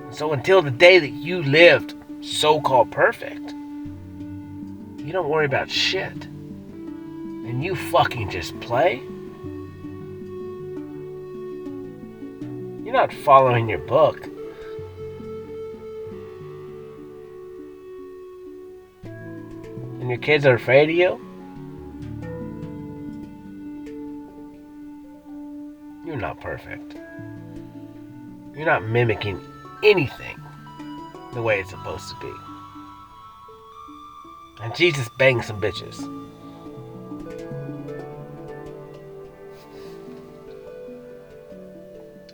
So until the day that you lived so-called perfect, you don't worry about shit. And you fucking just play. You're not following your book. And your kids are afraid of you? You're not perfect. You're not mimicking anything the way it's supposed to be. And Jesus banged some bitches.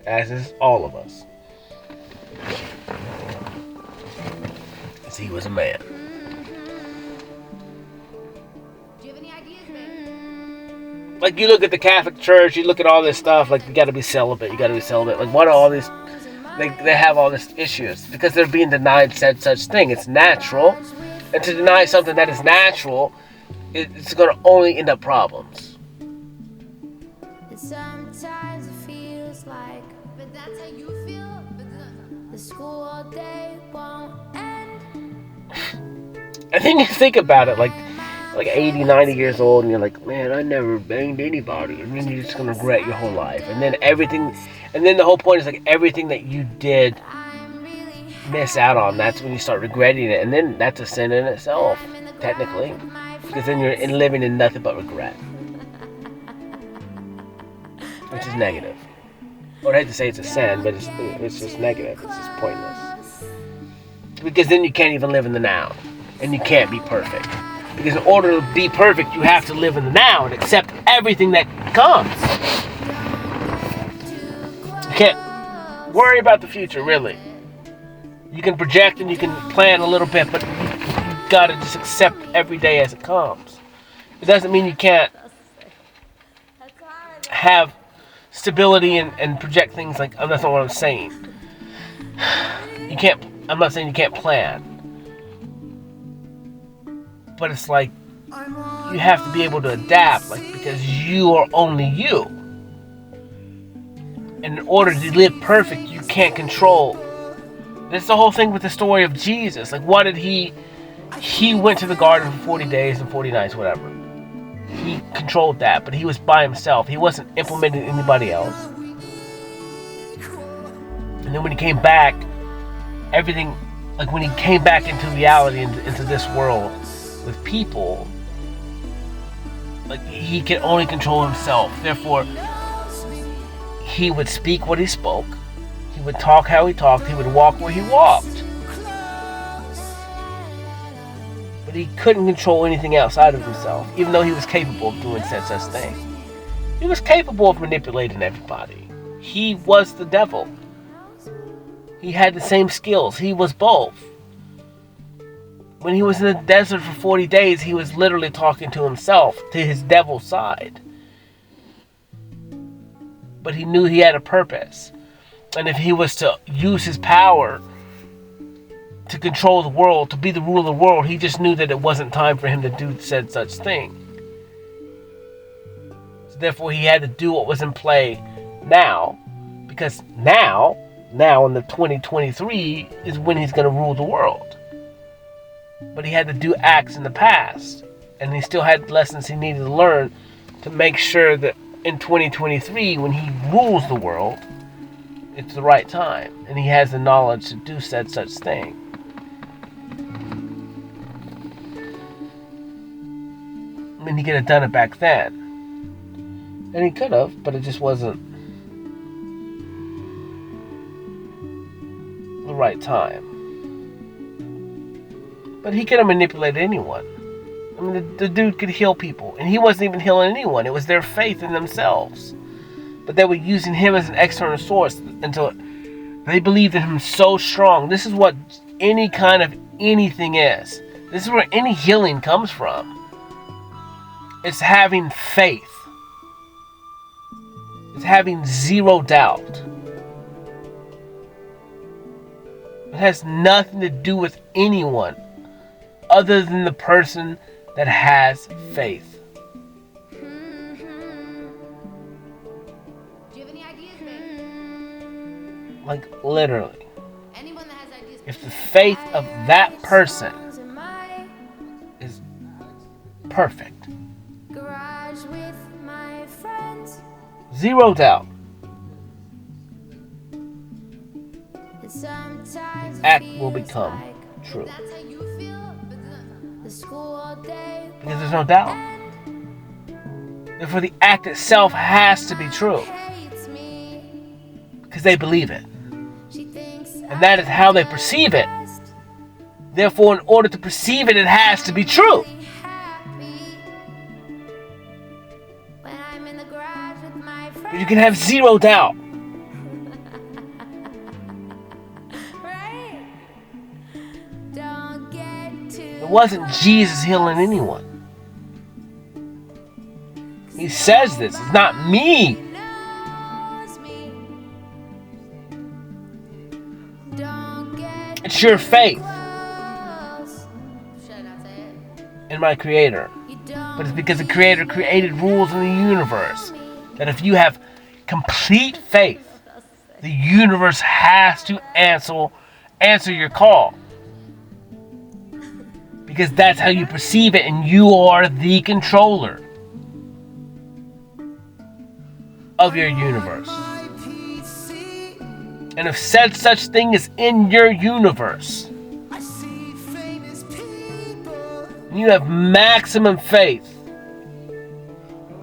As is all of us. As he was a man. Do you have any ideas, babe? Like, you look at the Catholic Church, you look at all this stuff, like, you gotta be celibate, you gotta be celibate. Like, what are all these... They have all these issues because they're being denied said such thing. It's natural. And to deny something that is natural, it's going to only end up problems. And sometimes it feels like But that's how you feel? the school all day won't end. And then you think about it, like 80, 90 years old, and you're like, man, I never banged anybody. And then you're just going to regret your whole life. And then the whole point is, like, everything that you did miss out on, that's when you start regretting it. And then that's a sin in itself, technically. Because then you're living in nothing but regret. Which is negative. Well, I hate to say it's a sin, but it's just negative. It's just pointless. Because then you can't even live in the now. And you can't be perfect. Because in order to be perfect, you have to live in the now and accept everything that comes. You can't worry about the future, really. You can project and you can plan a little bit, but you gotta just accept every day as it comes. It doesn't mean you can't have stability and project things like, oh, that's not what I'm saying. I'm not saying you can't plan. But it's like, you have to be able to adapt, like, because you are only you. And in order to live perfect, you can't control. That's the whole thing with the story of Jesus. Like, what did he went to the garden for 40 days and 40 nights, whatever. He controlled that, but he was by himself. He wasn't implementing anybody else. And then when he came back, everything, like when he came back into reality, into this world with people, like, he could only control himself. Therefore, he would speak what he spoke. He would talk how he talked. He would walk where he walked. But he couldn't control anything outside of himself, even though he was capable of doing such thing. He was capable of manipulating everybody. He was the devil. He had the same skills. He was both. When he was in the desert for 40 days, he was literally talking to himself, to his devil side. But he knew he had a purpose. And if he was to use his power to control the world, to be the ruler of the world, he just knew that it wasn't time for him to do said such thing. So therefore, he had to do what was in play now. Because now in the 2023, is when he's going to rule the world. But he had to do acts in the past. And he still had lessons he needed to learn to make sure that in 2023, when he rules the world, it's the right time. And he has the knowledge to do said such thing. And he could have done it back then. And he could have, but it just wasn't the right time. But he could have manipulated anyone. I mean, the dude could heal people. And he wasn't even healing anyone. It was their faith in themselves. But they were using him as an external source until they believed in him so strong. This is what any kind of anything is. This is where any healing comes from. It's having faith. It's having zero doubt. It has nothing to do with anyone other than the person that has faith. Do you have any ideas, babe? Like literally. Anyone that has ideas, If the faith of that person is perfect, Garage with my friends. zero doubt, And sometimes it act will feels become like true. that's how you feel, but the school day Because there's no doubt. Therefore, the act itself has to be true. hates me. Because they believe it. She thinks And that is how they perceive it. Therefore, in order to perceive it, it has to be true. happy when I'm in the garage with my But friends. you can have zero doubt. Right? Don't get too It wasn't Jesus healing anyone. He says this. It's not me. knows me. Don't get It's your faith close. should I not say it? in my Creator. You don't But it's because the Creator created rules in the universe. That if you have complete faith, the universe has to answer your call. Because that's how you perceive it, and you are the controller of your universe. My PC, And if said such thing is in your universe, I see famous people. and you have maximum faith,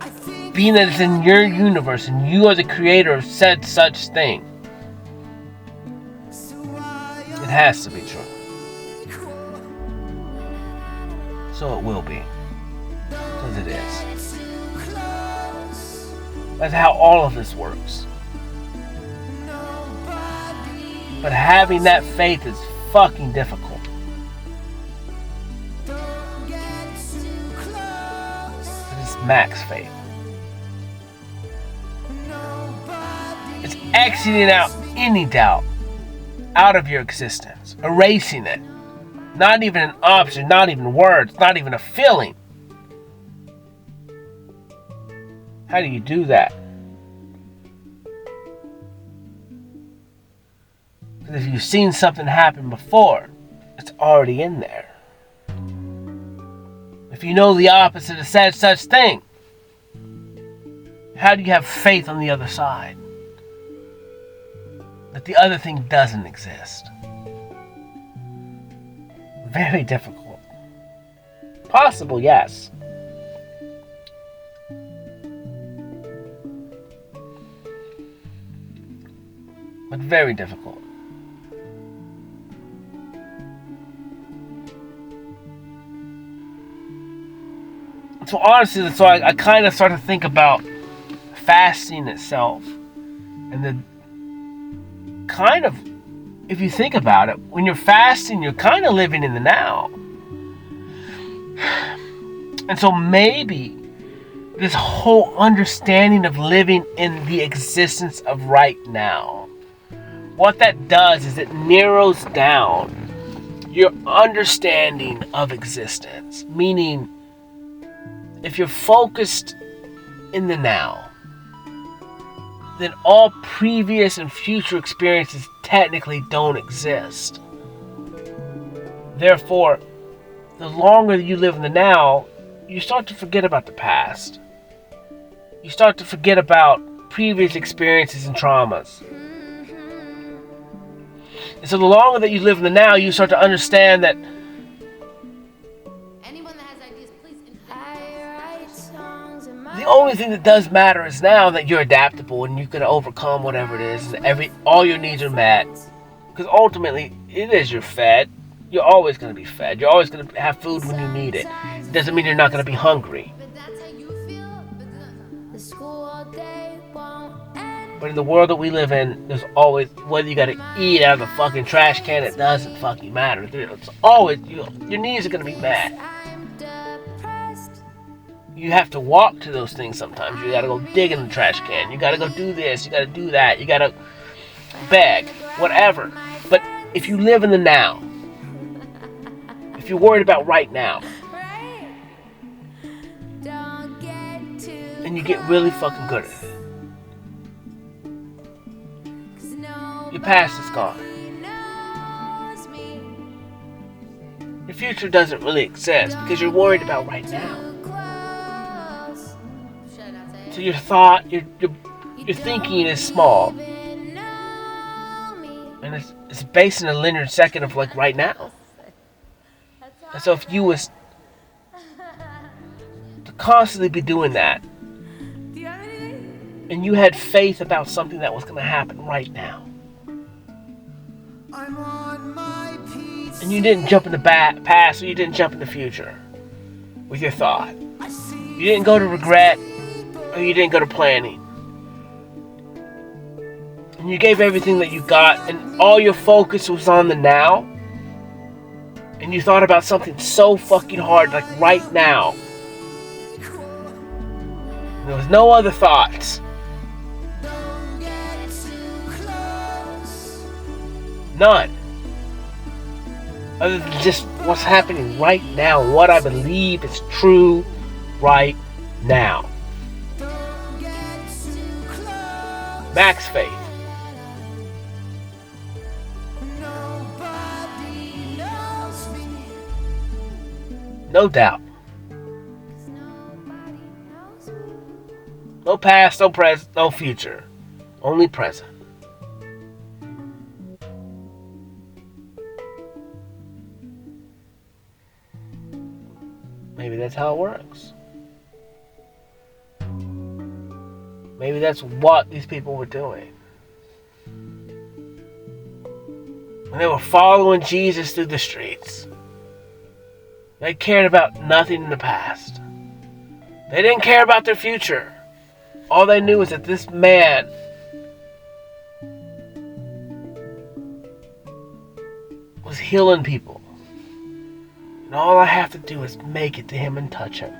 I think being that it's in your universe and you are the creator of said such thing, so I it has to be true. So it will be. Because it is. too close. That's how all of this works. Nobody But having that faith is fucking difficult. don't get too close. It's max faith. Nobody It's exiting out any doubt out of your existence. Erasing it. Not even an option, not even words, not even a feeling. How do you do that? Because if you've seen something happen before, it's already in there. If you know the opposite of said such thing, how do you have faith on the other side? That the other thing doesn't exist. Very difficult. Possible, yes. But very difficult. So honestly, so I kind of start to think about fasting itself. And the kind of, if you think about it, when you're fasting, you're kind of living in the now. And so maybe this whole understanding of living in the existence of right now, what that does is it narrows down your understanding of existence. Meaning, if you're focused in the now, then all previous and future experiences technically don't exist. Therefore, the longer you live in the now, you start to forget about the past. You start to forget about previous experiences and traumas. And so the longer that you live in the now, you start to understand that anyone that has ideas, please. I write The only thing that does matter is now that you're adaptable and you can overcome whatever it is, and all your needs are met. Because ultimately, it is you're fed. You're always going to be fed. You're always going to have food when you need it. It doesn't mean you're not going to be hungry. But that's how you feel. The school day won't end. But in the world that we live in, there's always, whether you got to eat out of the fucking trash can, it doesn't fucking matter. It's always, your needs are going to be met. I'm depressed. You have to walk to those things sometimes. You got to go dig in the trash can. You got to go do this. You got to do that. You got to beg, whatever. But if you live in the now, if you're worried about right now, Right? Don't get too and you get really fucking good at it, close, nobody your past is gone. knows me. Your future doesn't really exist because you're worried about right now. Too close. Should I not say it? So your thought, your thinking is small, Even know me. and it's based in a linear second of like right now. And so if you was to constantly be doing that, Do you have anything? and you had faith about something that was going to happen right now, I'm on my PC. and you didn't jump in the past or you didn't jump in the future with your thought, I see you didn't go to regret or you didn't go to planning, and you gave everything that you got, and all your focus was on the now, and you thought about something so fucking hard, like right now. And there was no other thoughts. Don't get too close. None. Other than just what's happening right now, what I believe is true right now. Don't get too close. Max faith. Nobody knows me. No doubt. Nobody knows me. No past, no present, no future. Only present. Maybe that's how it works. Maybe that's what these people were doing. When they were following Jesus through the streets, they cared about nothing in the past. They didn't care about their future. All they knew was that this man was healing people. And all I have to do is make it to him and touch him.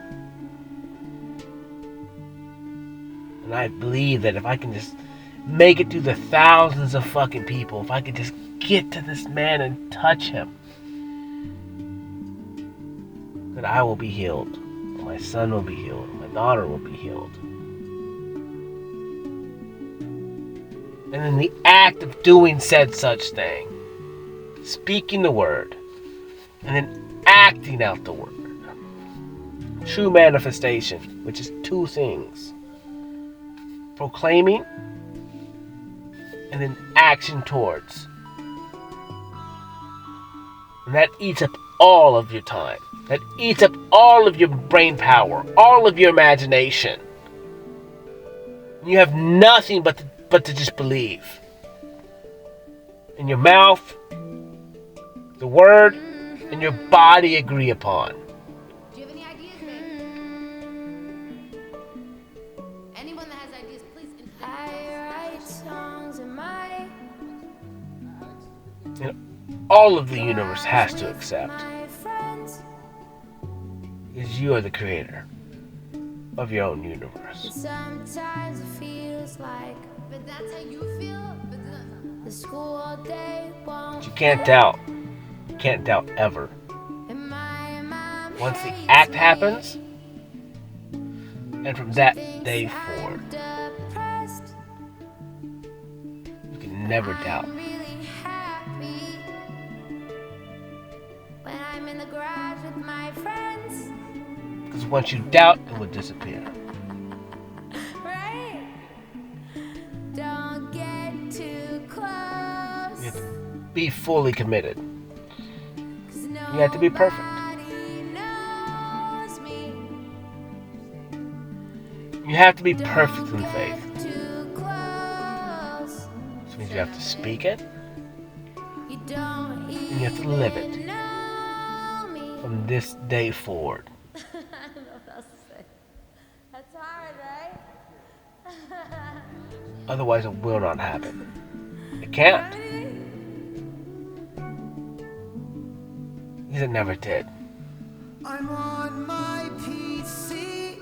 And I believe that if I can just make it to the thousands of fucking people, if I could just get to this man and touch him, that I will be healed. My son will be healed. My daughter will be healed. And in the act of doing said such thing, speaking the word, and then acting out the word, true manifestation, which is two things: proclaiming and then action towards. And that eats up all of your time. That eats up all of your brain power, all of your imagination. You have nothing but to just believe. And your mouth, the word, and your body agree upon. Do you have any ideas, babe? Anyone that has ideas, please. I write songs in my And all of the universe has to accept, my friends. because you are the creator of your own universe. Sometimes it feels like But that's how you feel. But the school day won't You can't doubt. You can't doubt ever. and my mom Once the hates act me. happens, and from that day forward, Depressed. you can never doubt. I'm really happy when I'm in the garage with my friends. Because once you doubt, it will disappear. Right? Don't get too close. You have to be fully committed. 'Cause You have to be perfect. nobody knows me. You have to be perfect in faith. Too close. Which means you have to speak it, You don't and you have to live it even know me. from this day forward. I don't know what else to say. That's hard, right? Otherwise, it will not happen. It can't. Because it never did. I'm on my PC.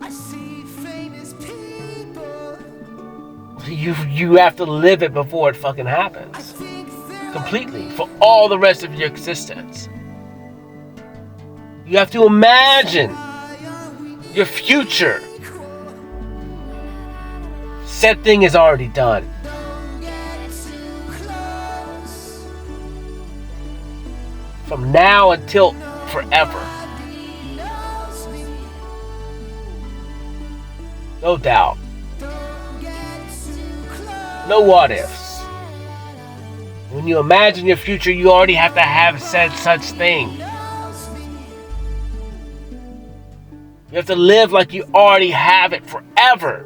I see famous people. You have to live it before it fucking I happens. think they're Completely. For all the rest of your existence. You have to imagine your future. Said thing is already done. don't get too close. From now until forever. Nobody knows me. No doubt. Don't get too close. No what ifs. When you imagine your future, you already have to have said such thing. Knows me. You have to live like you already have it forever.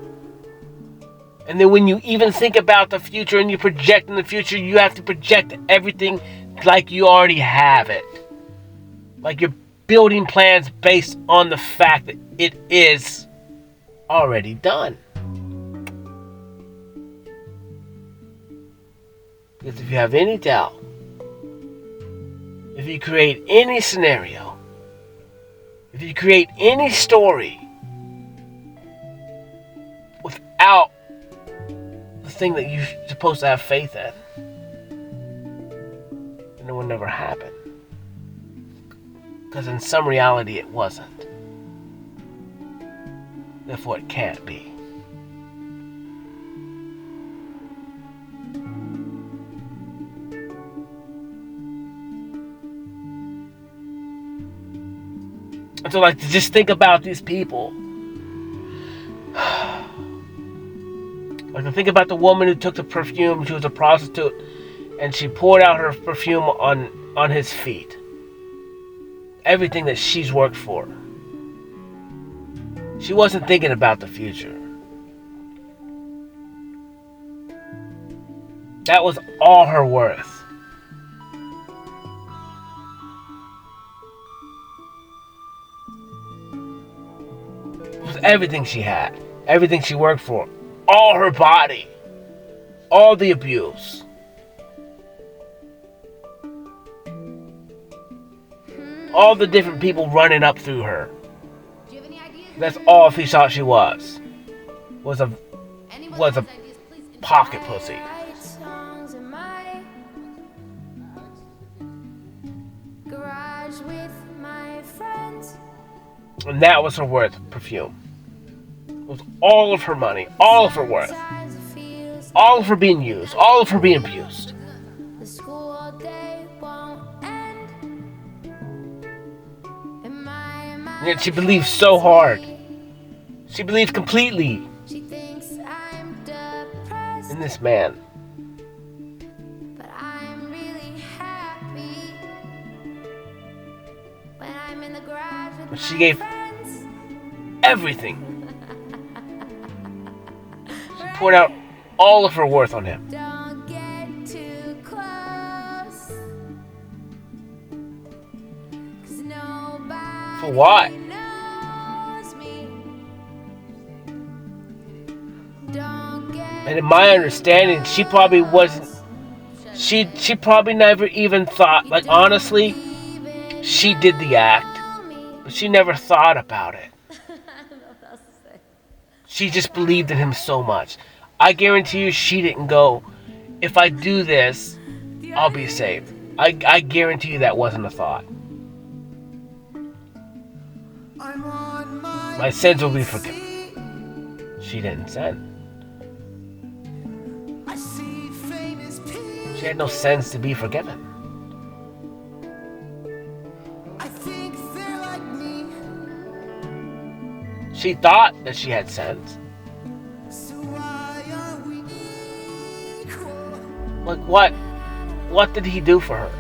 And then when you even think about the future and you project in the future, you have to project everything like you already have it. Like you're building plans based on the fact that it is already done. Because if you have any doubt, if you create any scenario, if you create any story without the thing that you're supposed to have faith in, then it will never happen. Because in some reality it wasn't. Therefore it can't be. And so like to just think about these people. Like to think about the woman who took the perfume, she was a prostitute, and she poured out her perfume on his feet. Everything that she's worked for. She wasn't thinking about the future. That was all her worth. It was everything she had. Everything she worked for. All her body. All the abuse. All the different people running up through her. Do you have any ideas? That's all she thought she was. Was a Anyone was a has ideas, please indicate. pocket pussy. Write songs in my garage with my friends. And that was her worth, perfume. It was all of her money, all of her worth. Sometimes it feels All of her being used, all of her being abused. the school day won't end. And my And yet she believed so hard. She believed completely She thinks I'm depressed, in this man. but I'm really happy when I'm in the garage with But she my gave friends. everything. She poured out all of her worth on him. Don't get too close, 'cause nobody For what? knows me. Don't get And in my understanding, she probably wasn't. She probably never even thought. Like honestly, she did the act, but she never thought about it. She just believed in him so much. I guarantee you, she didn't go, if I do this, I'll be saved. I guarantee you that wasn't a thought. I'm on My sins will be forgiven. She didn't sin. I see famous people. She had no sins to be forgiven. I think they're like me. She thought that she had sins. So why are we equal? Like what? What did he do for her?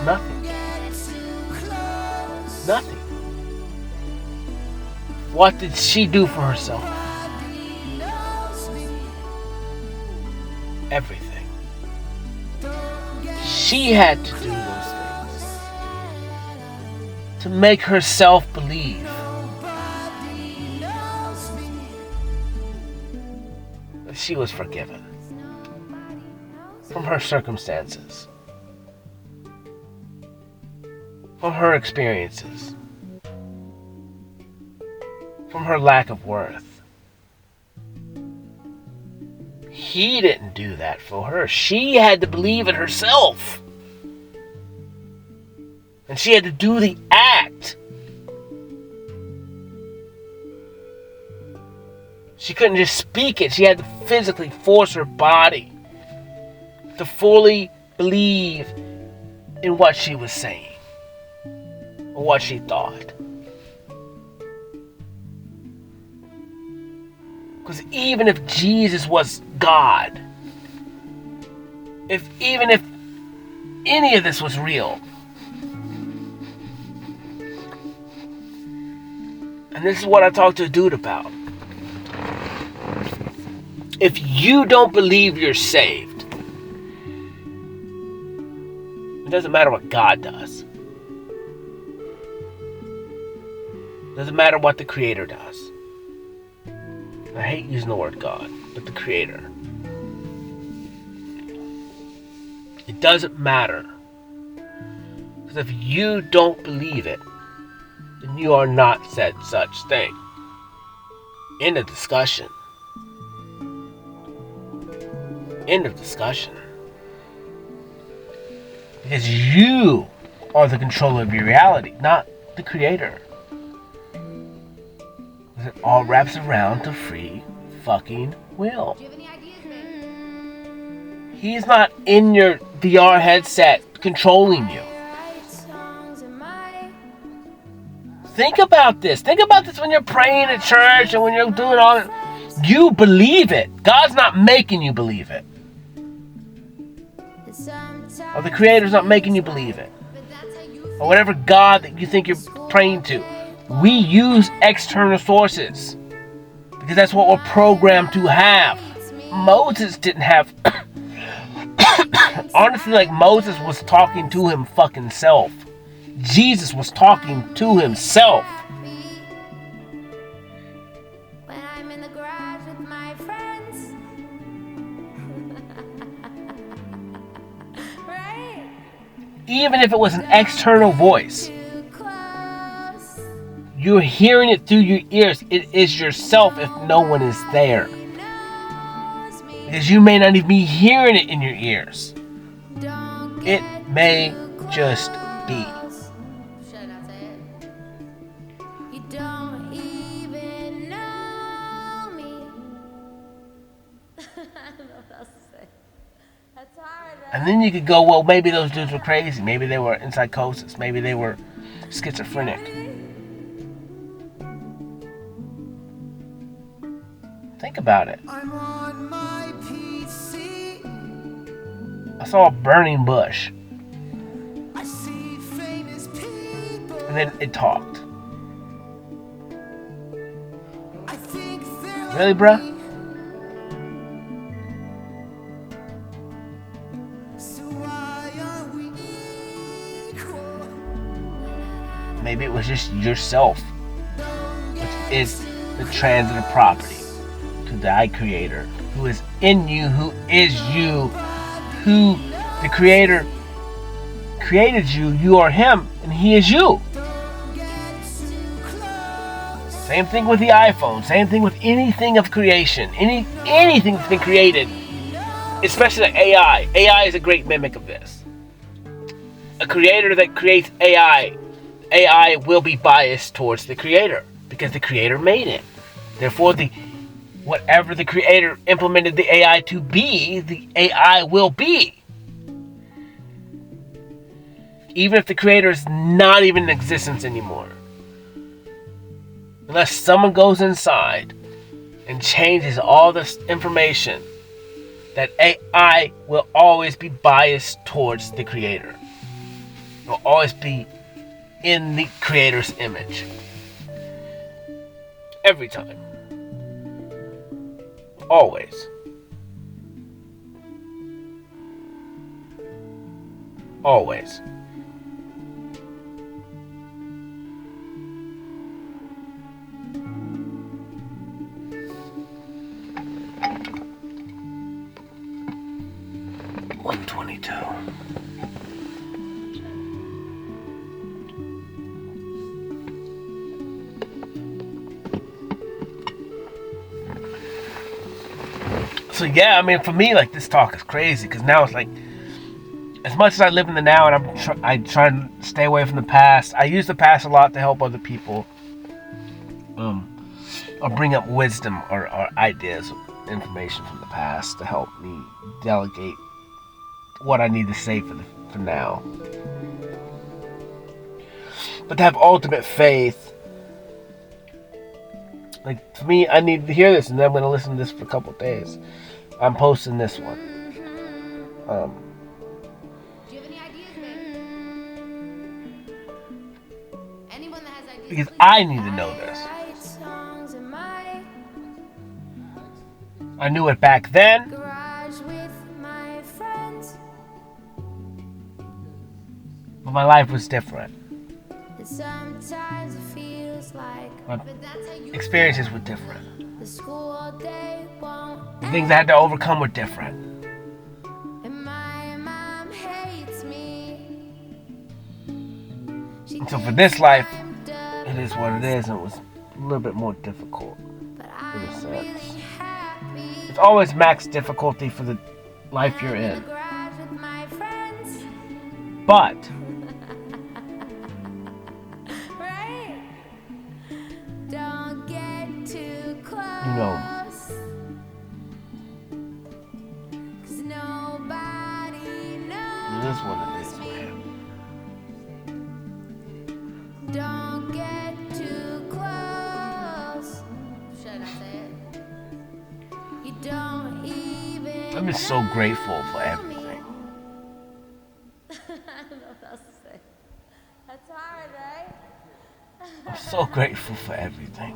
Nothing. Get too close. Nothing. What did she do for herself? Everything. She had to do those things to make herself believe. That she was forgiven from her circumstances, from her experiences, from her lack of worth. He didn't do that for her. She had to believe it herself. And she had to do the act. She couldn't just speak it. She had to physically force her body to fully believe in what she was saying or what she thought. Because even if Jesus was God, even if any of this was real, and this is what I talked to a dude about, if you don't believe you're saved, it doesn't matter what God does. It doesn't matter what the Creator does. I hate using the word God, but the Creator. It doesn't matter. Because if you don't believe it, then you are not said such thing. End of discussion. End of discussion. Because you are the controller of your reality, not the Creator. It all wraps around to free fucking will. Do you have any ideas, man? He's not in your VR headset controlling you. Think about this. Think about this when you're praying at church and when you're doing all that. You believe it. God's not making you believe it. Or the Creator's not making you believe it. Or whatever God that you think you're praying to. We use external sources because that's what we're programmed to have. Moses didn't have. Honestly, like Moses was talking to him fucking self. Jesus was talking to himself. When I'm in the garage with my friends. Right? Even if it was an external voice. Too close. You're hearing it through your ears. It is yourself if no one is there. Knows me. Because you may not even be hearing it in your ears. Don't It get may too just be. close. Should I not say it? You don't even know me. I don't know what else to say. That's hard. And then you could go, well, maybe those dudes were crazy. Maybe they were in psychosis. Maybe they were schizophrenic. Think about it. I'm on my PC. I saw a burning bush. I see famous people. And then it talked. I think they're Really, like bruh? me. So why are we equal? Maybe it was just yourself, which is the transitive property to thy Creator, who is in you, who is you, who the Creator created you. You are Him, and He is you. Don't get too close. Same thing with the iPhone. Same thing with anything of creation. Anything that's been created, especially like AI. AI is a great mimic of this. A creator that creates AI will be biased towards the Creator because the Creator made it. Therefore, whatever the Creator implemented the AI to be, the AI will be. Even if the Creator is not even in existence anymore. Unless someone goes inside and changes all this information, that AI will always be biased towards the Creator. It will always be in the Creator's image. Every time. Always. Always. So yeah, I mean, for me, like, this talk is crazy because now it's like, as much as I live in the now and I try and stay away from the past. I use the past a lot to help other people, or bring up wisdom or ideas, information from the past to help me delegate what I need to say for now. But to have ultimate faith, like, for me, I need to hear this, and then I'm going to listen to this for a couple days. I'm posting this one. Do you have any ideas, babe? Anyone that has ideas, Because please. I need to know this. I knew it back then, Garage with my friends. but my life was different. And sometimes it feels like My But that's how you experiences were different. the school all day won't The things I had to overcome were different. and my mom hates me. She And so for this life, thinks I'm it is what it is, and it was a little bit more difficult. but in a I'm sense. really happy. It's always max difficulty for the life you're I'm in in. the garage with my friends. But Right? Don't get too close. You know. 'Cause nobody knows. it is what it is, me. man. Don't get too close. Should I not say it? You don't even. I'm just so grateful for know everything. me. I don't know what else to say. That's hard, right? I'm so grateful for everything.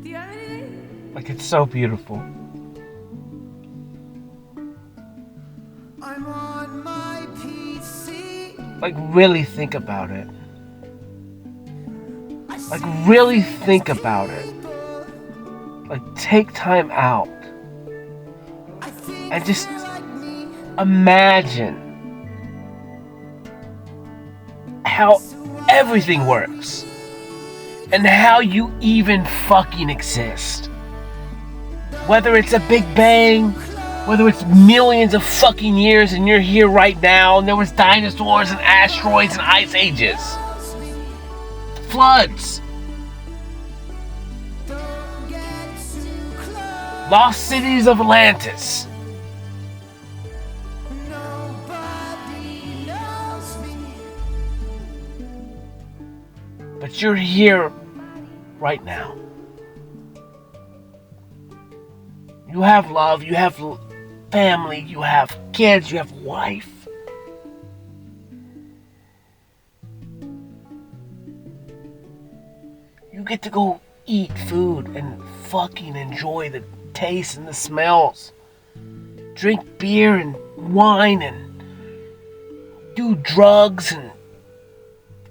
Do you have anything? Like, it's so beautiful. I'm on my PC. Like, really think about it. I Like, see really think about it. people. Like, take time out I think and just they're like me. imagine how everything works and how you even fucking exist. Whether it's a Big Bang, whether it's millions of fucking years and you're here right now, and there was dinosaurs and asteroids and ice ages, floods, Don't get too close. lost cities of Atlantis. Nobody knows me. But you're here right now. You have love, you have family, you have kids, you have wife. You get to go eat food and fucking enjoy the taste and the smells. Drink beer and wine and do drugs and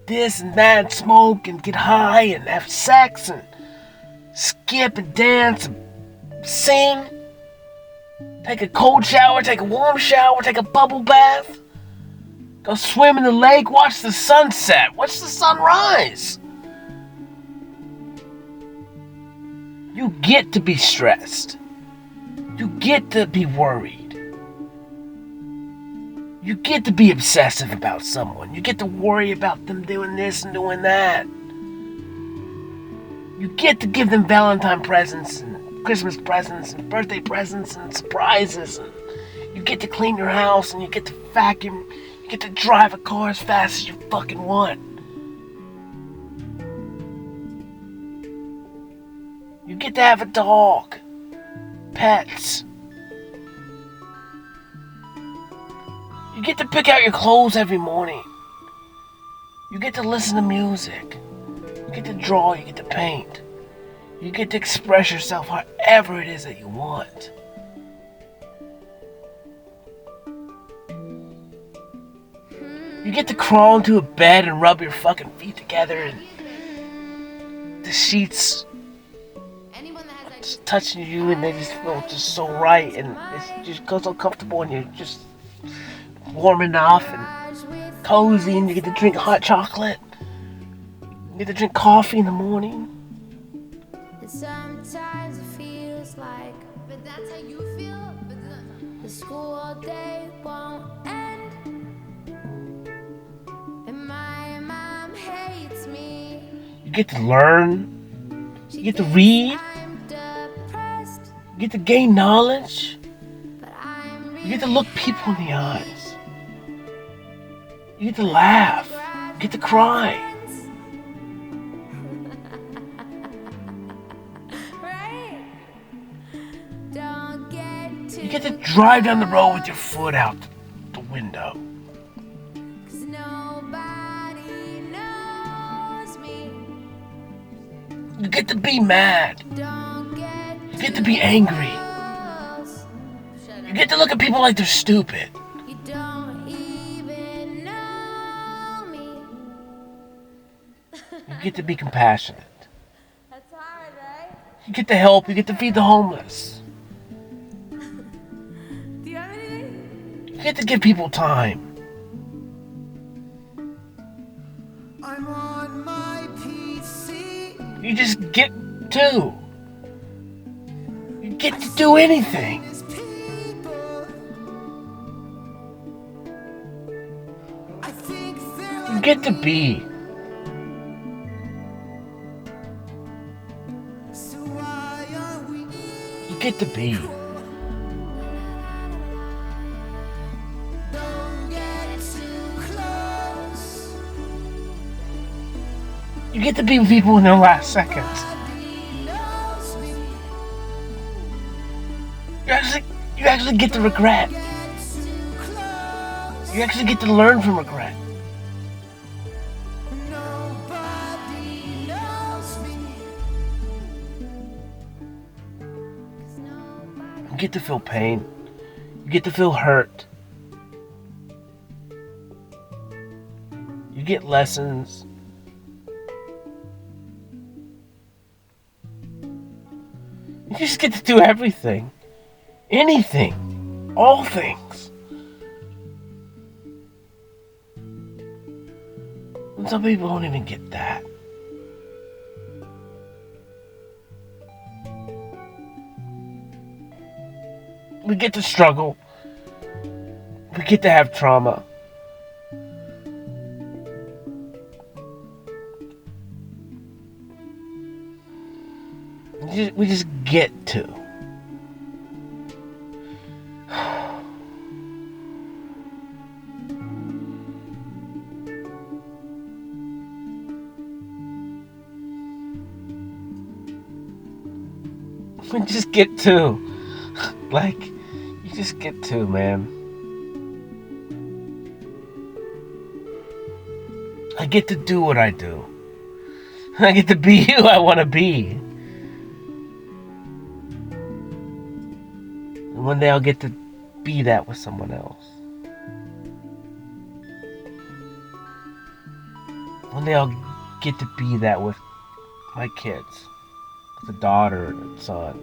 this and that, smoke and get high and have sex and skip and dance and sing. Take a cold shower, take a warm shower, take a bubble bath. Go swim in the lake, watch the sunset, watch the sunrise. You get to be stressed. You get to be worried. You get to be obsessive about someone. You get to worry about them doing this and doing that. You get to give them Valentine presents and Christmas presents and birthday presents and surprises. And you get to clean your house and you get to vacuum. You get to drive a car as fast as you fucking want. You get to have a dog. Pets. You get to pick out your clothes every morning. You get to listen to music. You get to draw, you get to paint. You get to express yourself however it is that you want. You get to crawl into a bed and rub your fucking feet together and the sheets Anyone that has just ideas, touching you and they just feel just so right and it just goes so comfortable and you're just warm enough and cozy and you get to drink hot chocolate. You get to drink coffee in the morning. And sometimes it feels like but that's how you feel. But the school day won't end. And my mom hates me. You get to learn. You get to read. I'm depressed, You get to gain knowledge. but I'm You get to look people in the eyes. You get to laugh. You get to cry. right. Don't get too You get to drive down the road with your foot out the window. 'cause nobody knows me. You get to be mad. Don't You get to be angry. close. You get to look at people like they're stupid. You don't even know me. You get to be compassionate. That's hard, right? You get to help. You get to feed the homeless. Do you have anything? You get to give people time. I'm on my PC. You just get to. You get to do anything. There's people. I think they're You get to be. so why are we You get to be. don't get too close. You get to be with people in their last seconds. Nobody knows me. You actually get to regret. Get too close. You actually get to learn from regret. Nobody knows me. You get to feel pain. You get to feel hurt. You get lessons. You just get to do everything. Anything. All things. And some people don't even get that. We get to struggle. We get to have trauma. We just get to. We just get to. Like, you just get to, man. I get to do what I do. I get to be who I want to be. And one day I'll get to be that with someone else. One day I'll get to be that with my kids. With a daughter and a son.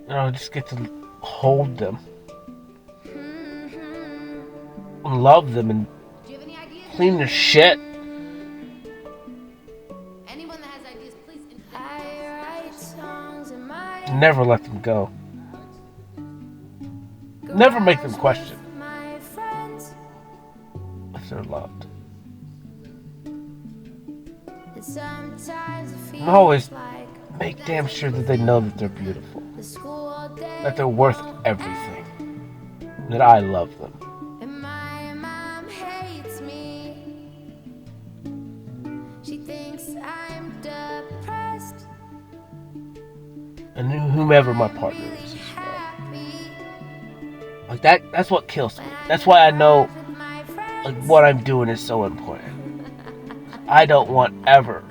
And I'll just get to hold them. And love them and do you have any ideas? clean their shit. Anyone that has ideas, please. I write songs in my And never let them go. Never make them question my friends. if they're loved. And sometimes it feels And always like make damn sure that they know that they're beautiful. the school day That they're worth everything. That I love them. and my mom hates me. She thinks I'm depressed. And whomever my partner is as well. Happy Like that's what kills me. That's why I know with my like what I'm doing is so important. I don't want ever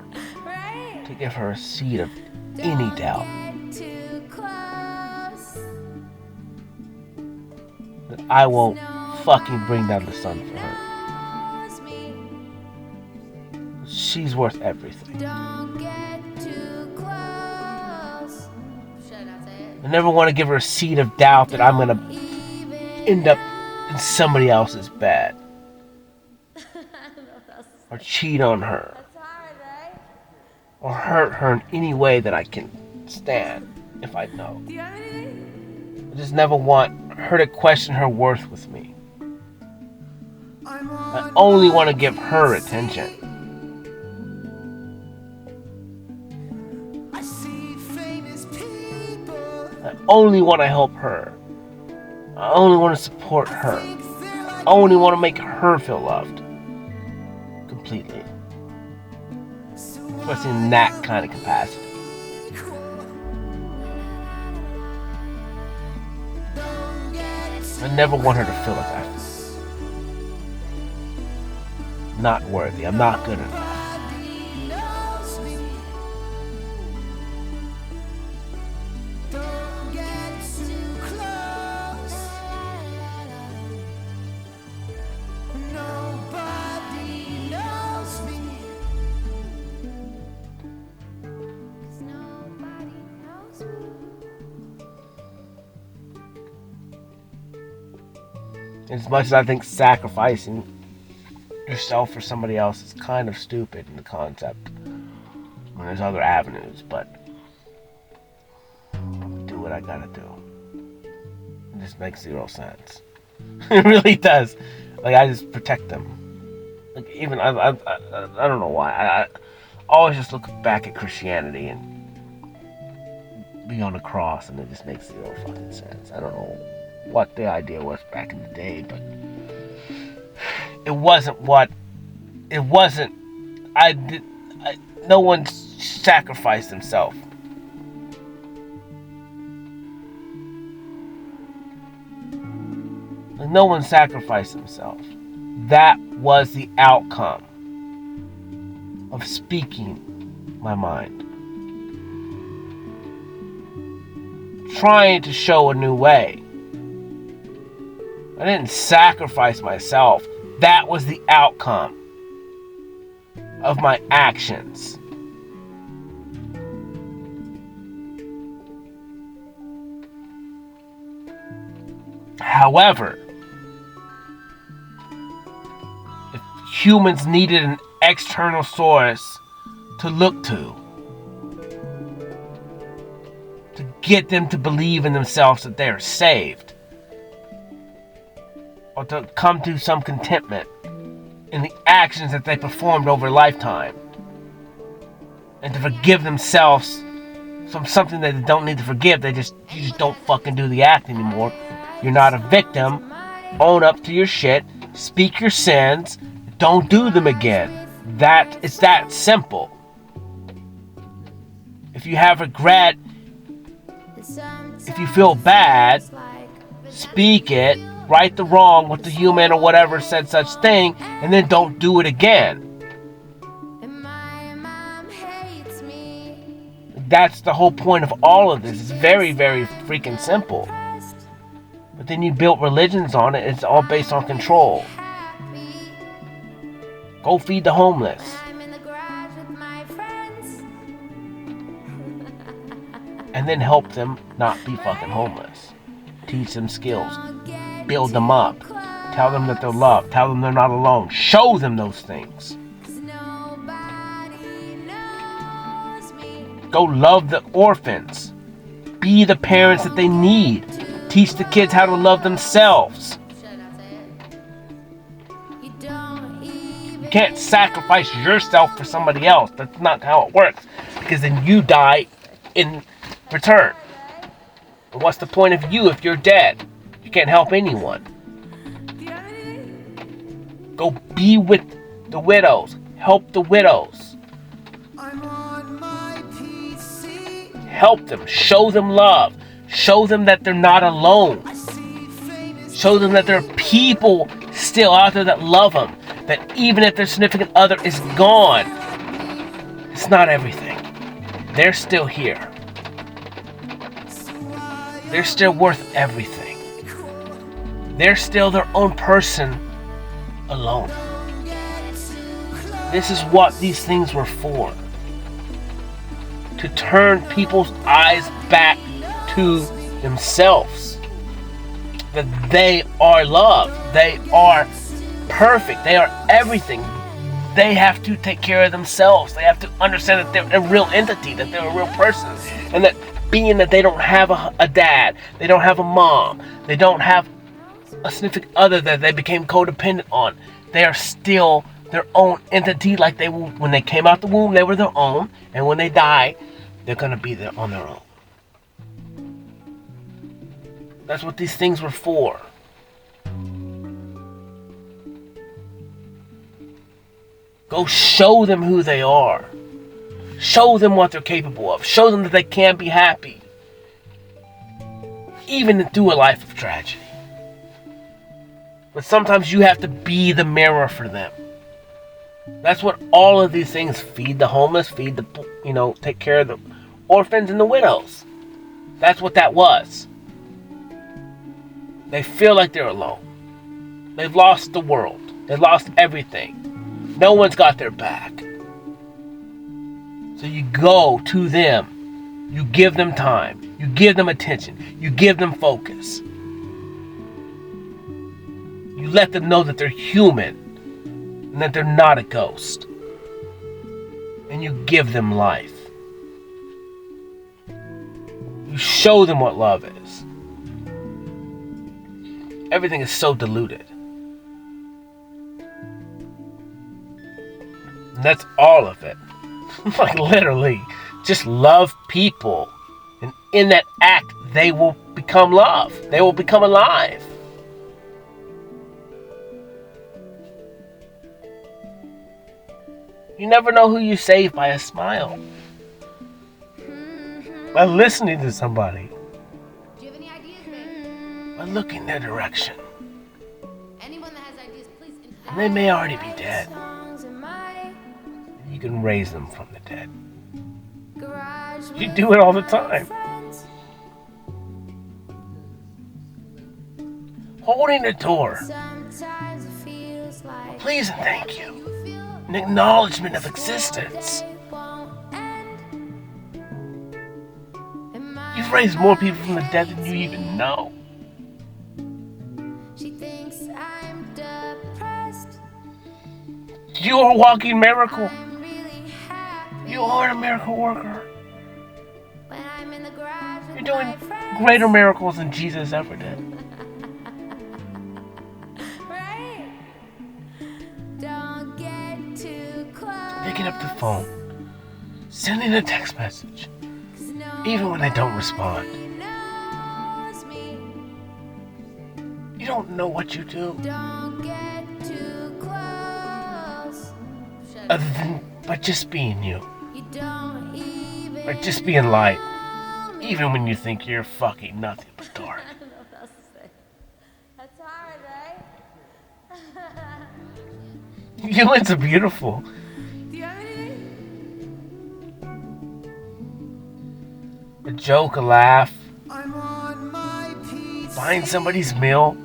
Right? to give her a seed of any doubt Get too close. that I won't fucking bring down the sun for her. Knows me. She's worth everything. Don't get too close. Should I not say it? I never want to give her a seed of doubt that I'm gonna Even end up in somebody else's bed I don't know what else to say. or cheat on her That's hard, right? or hurt her in any way that I can stand if I know. Do you have anything? I just never want her to question her worth with me. I only want to give her attention. I see famous people. I only want to help her. I only want to support her. I only want to make her feel loved. Completely. Especially in that kind of capacity. I never want her to feel like I'm not worthy. I'm not good enough. Don't get too close. Nobody knows me. 'Cause nobody knows me. As much as I think sacrificing yourself for somebody else is kind of stupid in the concept, when there's other avenues, but do what I gotta do. It just makes zero sense. It really does. Like, I just protect them. Like, even I don't know why. I always just look back at Christianity and be on the cross, and it just makes zero fucking sense. I don't know what the idea was back in the day, but no one sacrificed himself. Like, no one sacrificed himself. That was the outcome of speaking my mind. Trying to show a new way. I didn't sacrifice myself. That was the outcome of my actions. However, if humans needed an external source to look to get them to believe in themselves that they are saved, or to come to some contentment in the actions that they performed over a lifetime, and to forgive themselves from something that they don't need to forgive, you just don't fucking do the act anymore. You're not a victim. Own up to your shit. Speak your sins. Don't do them again. It's that simple. If you have regret, if you feel bad, speak it. Right the wrong with the human or whatever said such thing, and then don't do it again. That's the whole point of all of this. It's very, very freaking simple. But then you built religions on it. It's all based on control. Go feed the homeless. And then help them not be fucking homeless. Teach them skills. Build them up. Tell them that they're loved. Tell them they're not alone. Show them those things. Go love the orphans. Be the parents that they need. Teach the kids how to love themselves. You can't sacrifice yourself for somebody else. That's not how it works. Because then you die in return. And what's the point of you if you're dead? You can't help anyone. Go be with the widows. Help the widows. I'm on my PC. Help them. Show them love. Show them that they're not alone. I see famous Show them that there are people still out there that love them. That even if their significant other is gone, it's not everything. They're still here. They're still worth everything. They're still their own person alone. This is what these things were for. To turn people's eyes back to themselves. That they are loved. They are perfect. They are everything. They have to take care of themselves. They have to understand that they're a real entity, that they're a real person. And that being that they don't have a dad, they don't have a mom, they don't have a significant other that they became codependent on, they are still their own entity. Like they were, when they came out the womb, they were their own. And when they die, they're going to be there on their own. That's what these things were for. Go show them who they are. Show them what they're capable of. Show them that they can be happy. Even through a life of tragedy. But sometimes you have to be the mirror for them. That's what all of these things feed the homeless, feed the, take care of the orphans and the widows. That's what that was. They feel like they're alone. They've lost the world. They've lost everything. No one's got their back. So you go to them. You give them time. You give them attention. You give them focus. You let them know that they're human and that they're not a ghost. And you give them life. You show them what love is. Everything is so diluted. And that's all of it. Like literally, just love people. And in that act, they will become love. They will become alive. You never know who you save by a smile. By listening to somebody. Do you have any ideas, babe? By looking their direction. Anyone that has ideas, please. And they may already be dead. You can raise them from the dead. You do it all the time. Holding the door. Please and thank you. An acknowledgement of existence. You've raised more people from the dead than you even know. She thinks I'm depressed. You're a walking miracle. I'm really happy You are a miracle worker. when I'm in the garage with You're doing my friends. greater miracles than Jesus ever did. Right? Don't get too close. Picking up the phone. Sending a text message. 'Cause Even when they don't respond. nobody knows me. You don't know what you do. Don't get too close. Other than by just being you. You don't even Or just being light. Even when you think you're fucking nothing but dark. I don't know what else to say. That's hard, right? Humans are beautiful. Do you have anything? A joke, a laugh. I'm on my PC. Buying somebody's meal.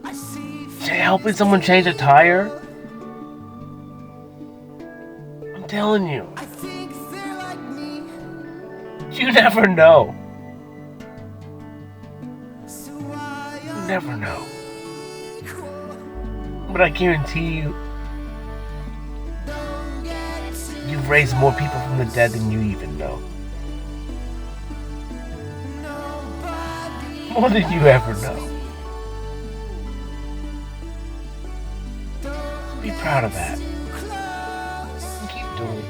I see Helping someone change a tire. I'm telling you. I think they're like me. You never know. So why You never know. are But I guarantee you, don't get too you've raised more people from the dead than you even know. nobody. More than you ever know. Be proud of that. And keep doing it.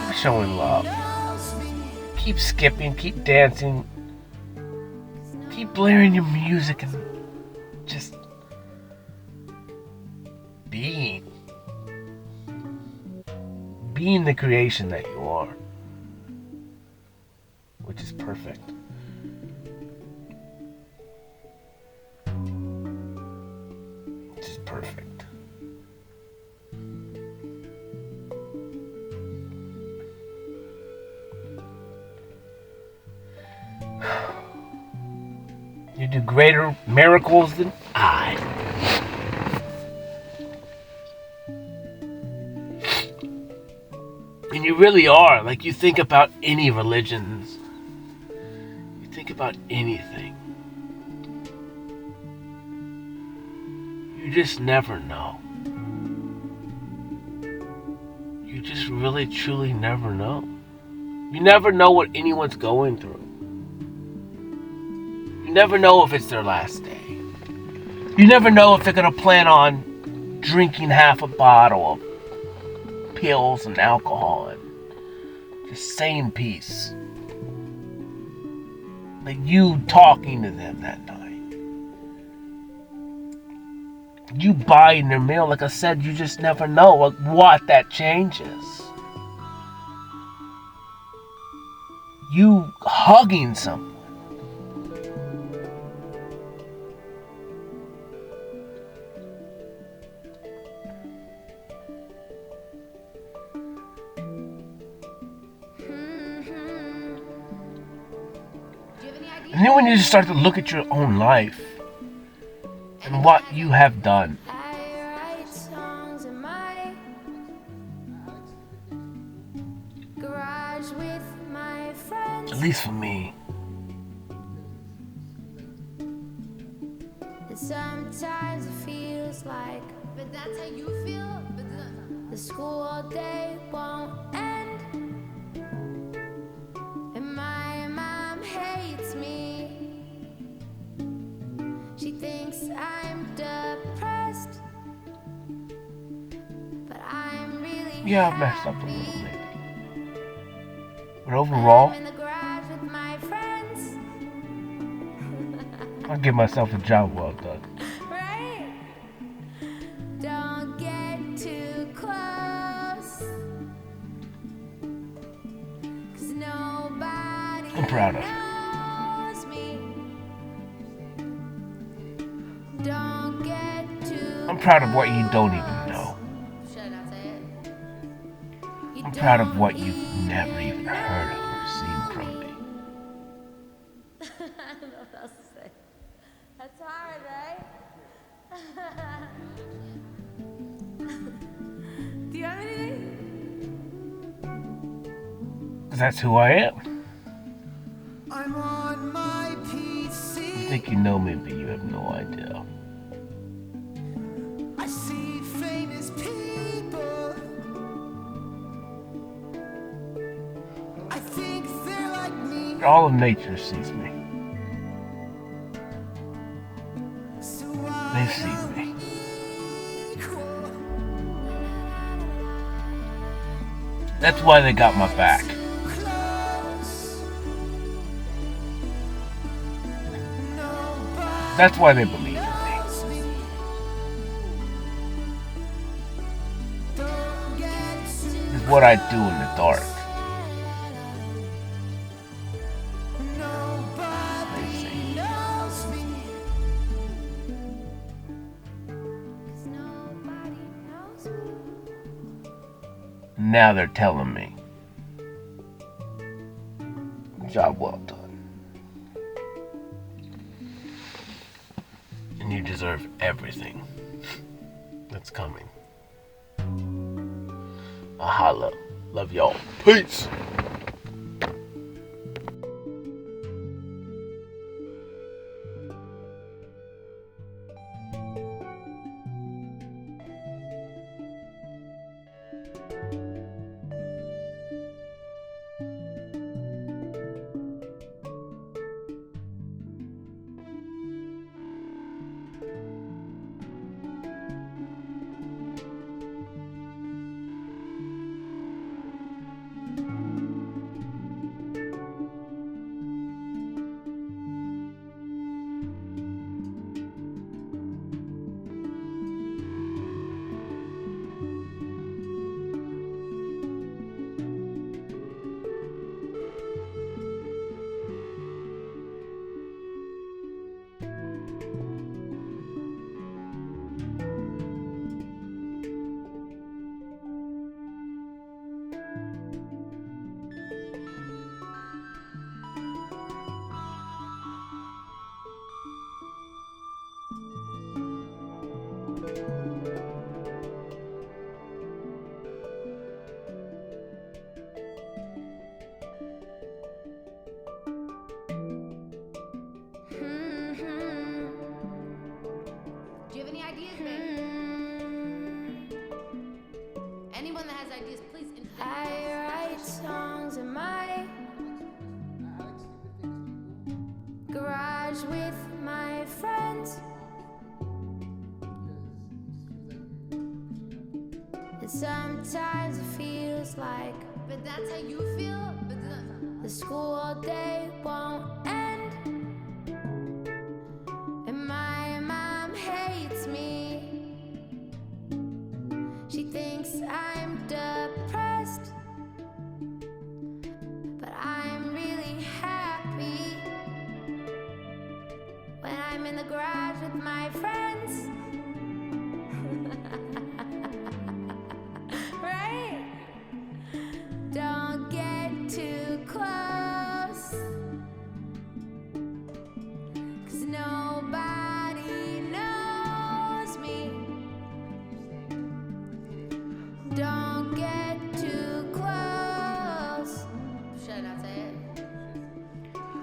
Keep showing love. Keep skipping, keep dancing. Keep blaring your music and just being. Being the creation that you are. Which is perfect. do greater miracles than I. And you really are. Like, you think about any religions. You think about anything. You just never know. You just really, truly never know. You never know what anyone's going through. You never know if it's their last day. You never know if they're going to plan on drinking half a bottle of pills and alcohol and just saying peace. Like you talking to them that night. You buying their meal. Like I said, you just never know what that changes. You hugging someone. And then when you just start to look at your own life and what you have done. I write songs in my garage with my friends. At least for me. And sometimes it feels like But that's how you feel? But the school day won't end. And my mom hates me. She thinks I'm depressed. But I'm really Yeah, I've messed up a little bit. But overall, I'm in the garage with my friends. I'll give myself a job well done. Right? Don't get too close. 'Cause nobody I'm proud of you. knows me. Don't get too I'm proud of what you don't even know. should I not say it? I'm proud of what you've never even heard of or seen from me. I don't know what else to say. That's hard, right? Do you have anything? Because that's who I am. I'm on my You PC. think you know me, but you have no idea. I see famous people. I think they're like me. All of nature sees me. So They see me. equal. That's why they got my back. Close. Nobody That's why they believe in me. knows me. Don't get too It's what I do in the dark. Nobody They see. knows me. 'Cause nobody knows me. Now they're telling me. Job well done. And you deserve everything that's coming. Mahalo. Love y'all. Peace. garage with my friends. And sometimes it feels like, But that's how you feel? But the school all day won't end. And my mom hates me. She thinks I'm depressed, but I'm really happy when I'm in the garage with my friends. Right? Don't get too close, 'cause nobody knows me. Don't get too close. should I not say it?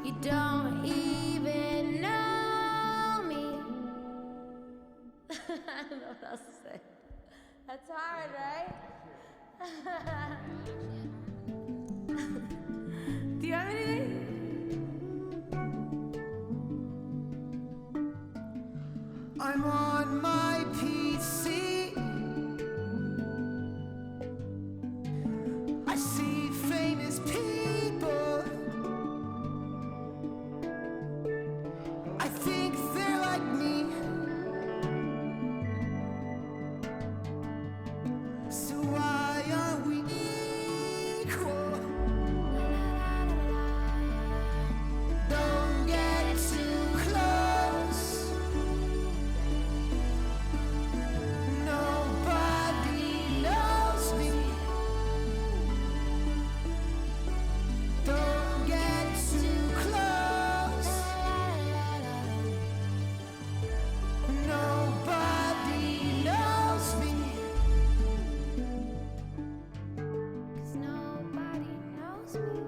You don't even know me. I don't know what else to say. That's hard, right? Do you have anything? I'm on my PC. I see famous people. I think they're like me. So why aren't we equal? Don't get too close. Nobody knows me. Don't get too close. Nobody knows me. 'Cause nobody knows me.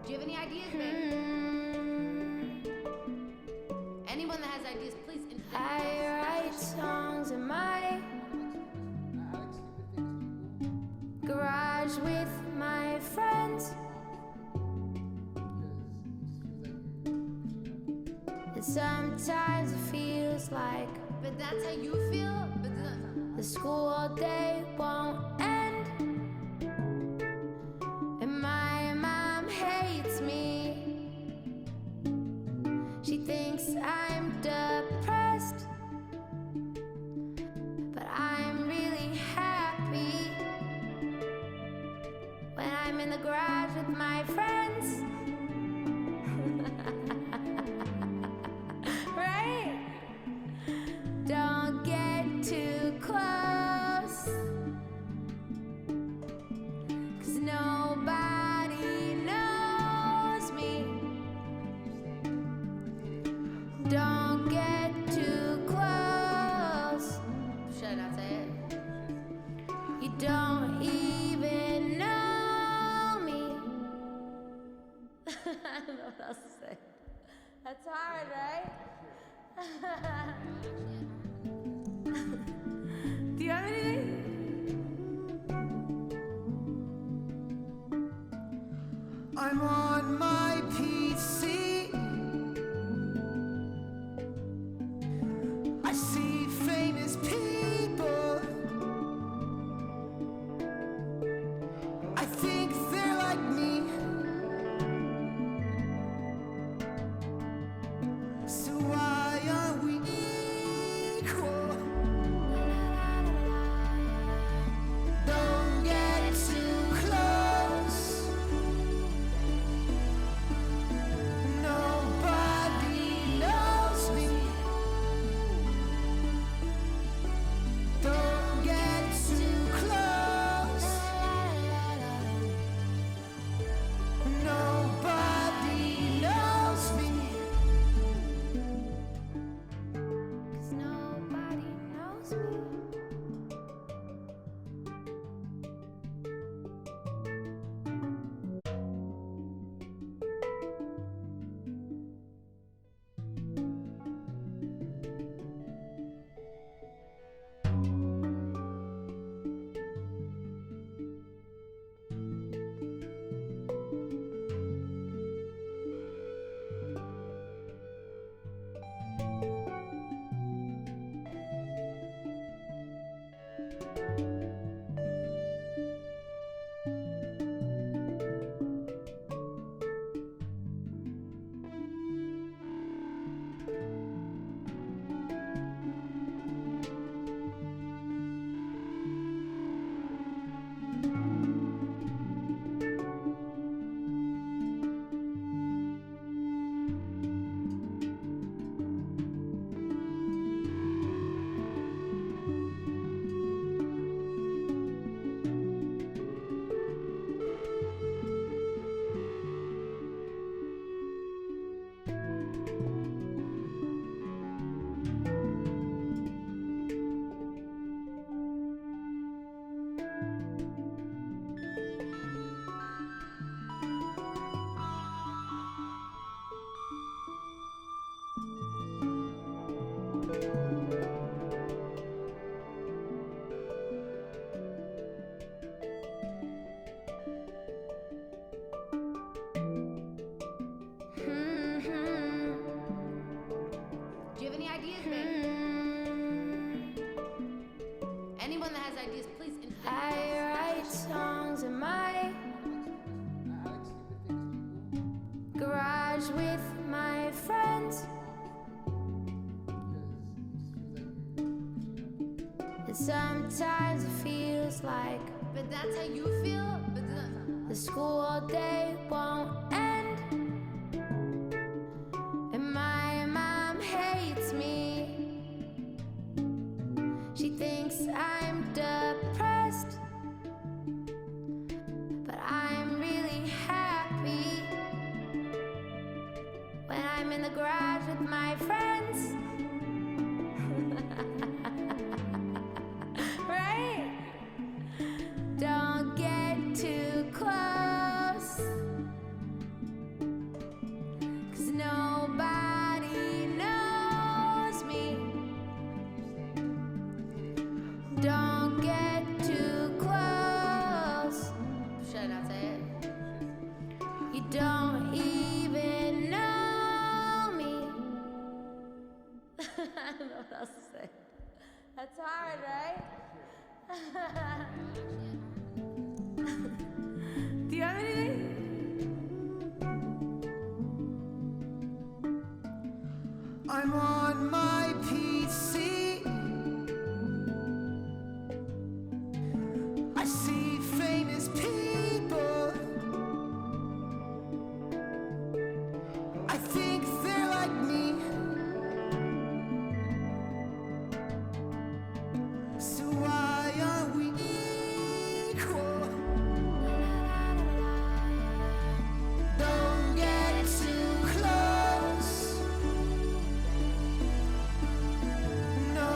Do you have any ideas, babe? Anyone that has ideas, please. I write songs in my garage with my friends. And sometimes it feels like, But that's how you feel? But the school all day won't end. And my mom hates me. She thinks I'm depressed, but I'm really happy when I'm in the garage with my friends. Right? Don't get too close, 'cause nobody knows me. Don't get too close. I see famous people. I think they're like me. So why aren't we equal? Don't get too close. Nobody knows me. Don't get too close. Nobody knows me. 'Cause nobody knows me. Do you have any ideas, babe? Anyone that has ideas, please. I write songs in my garage with my friends. And sometimes it feels like But that's how you feel. But the school day won't end. And my mom hates me. She thinks I'm depressed. But I'm really happy when I'm in the garage with my friends. Right? Don't get too close, 'cause nobody knows me. Don't get too close. should I not say it? You don't even know me. I don't know what else to say. That's hard, right? Do you have anything? I'm on my PC. I see famous people. I think they're like me. So why aren't we equal? Don't get too close. No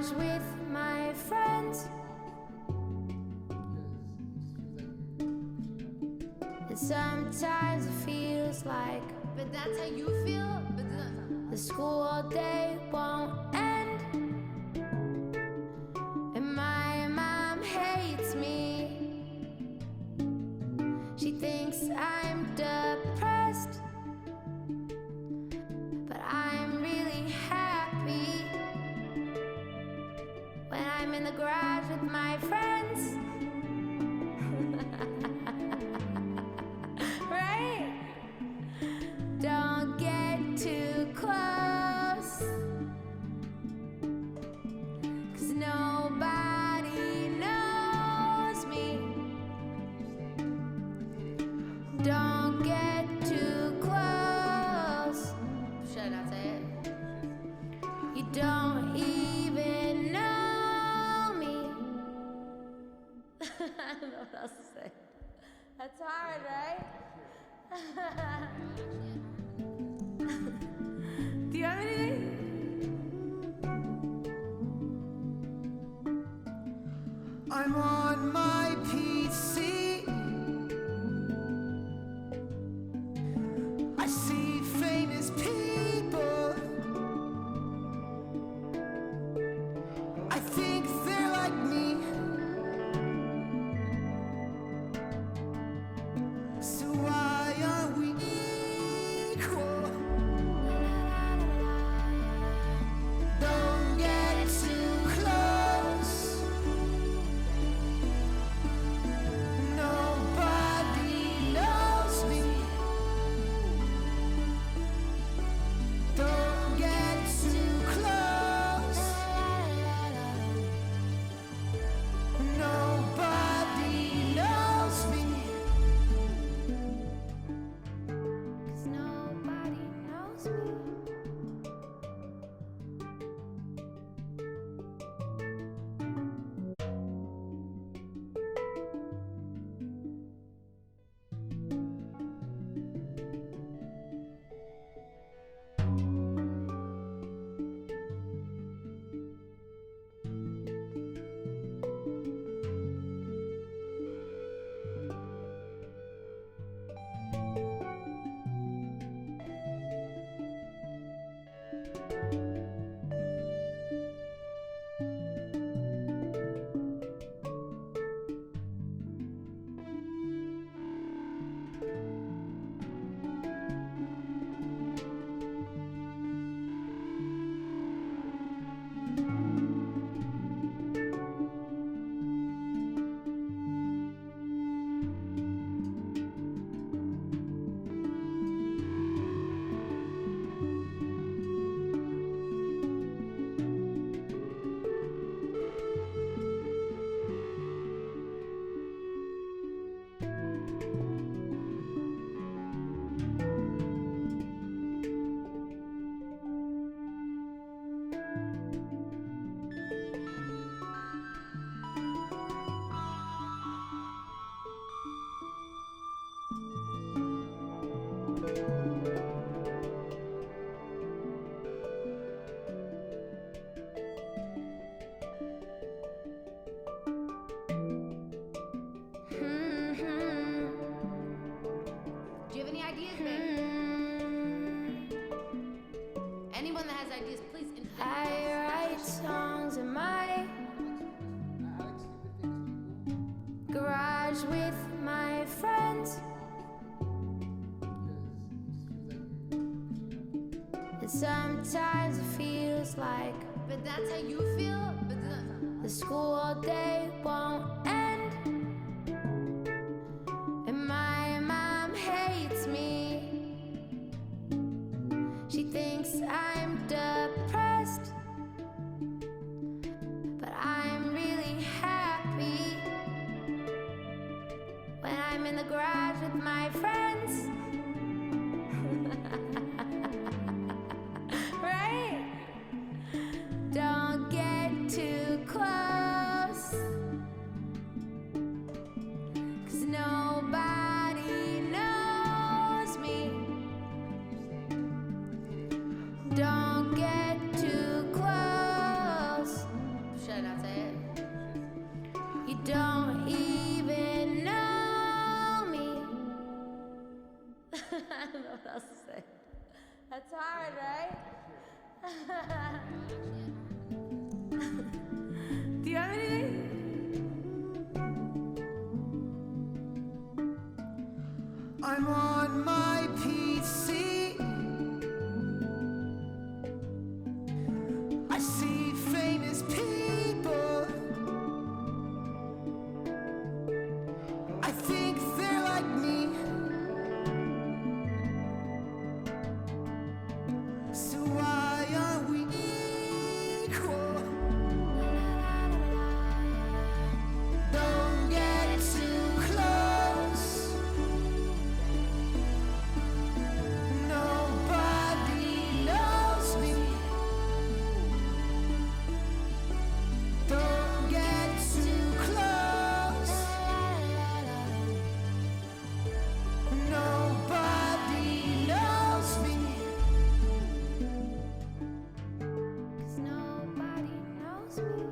garage with my friends. And sometimes it feels like, But that's how you feel? But the school day won't end. And my mom hates me. She thinks I'm depressed, but I'm really happy when I'm in the garage with my friends. Right? Don't get too close, 'cause nobody knows me. Don't get too close. should I say it? You don't even know me. I don't know what else to say. That's hard, right? Do you have anything? I'm on my PC. I see famous people. I think they're like me. So why aren't we equal? Don't get too close. Nobody knows me. Don't get too close. Nobody knows me. 'Cause nobody knows me. Do you have any ideas, babe? Anyone that has ideas, please. I write songs in my garage with my friends. And sometimes it feels like, But that's how you feel? But the school day won't end. And my mom hates me. She thinks I'm depressed, but I'm really happy when I'm in the garage with my friends. Right? Don't get too close, 'cause nobody knows me. Don't get too close. what else to say. That's hard, right? Do you have anything? I'm on my PC. I see famous people. I think they're like me. So why aren't we equal? Don't get too close. Nobody knows me. Don't get too close. Nobody knows me. 'Cause nobody knows me.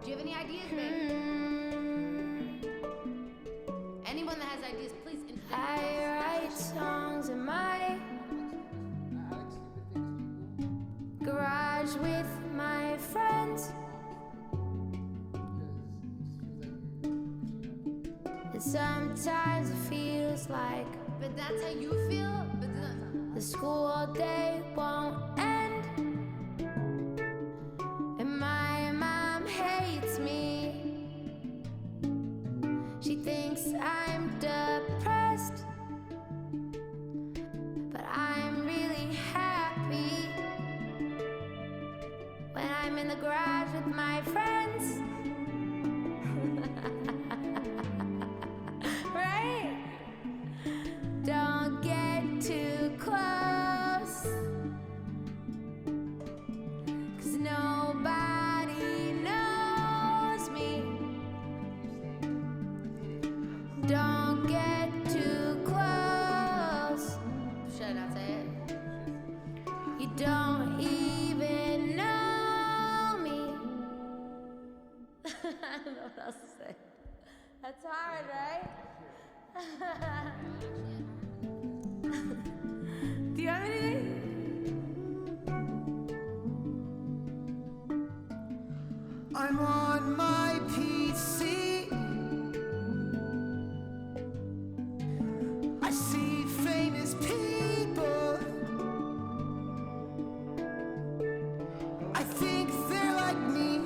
Do you have any ideas, babe? Anyone that has ideas, please. I write songs in my garage with my friends. And sometimes it feels like But that's how you feel. But the school day won't end. And my mom hates me. She thinks I'm depressed. But I'm really happy when I'm in the garage with my friends. Right? Don't get too close, 'cause nobody knows me. Don't get too close. should I not say it? You don't even know me. I don't know what else to say. That's hard, right? Do you have anything? I'm on my PC. I see famous people. I think they're like me.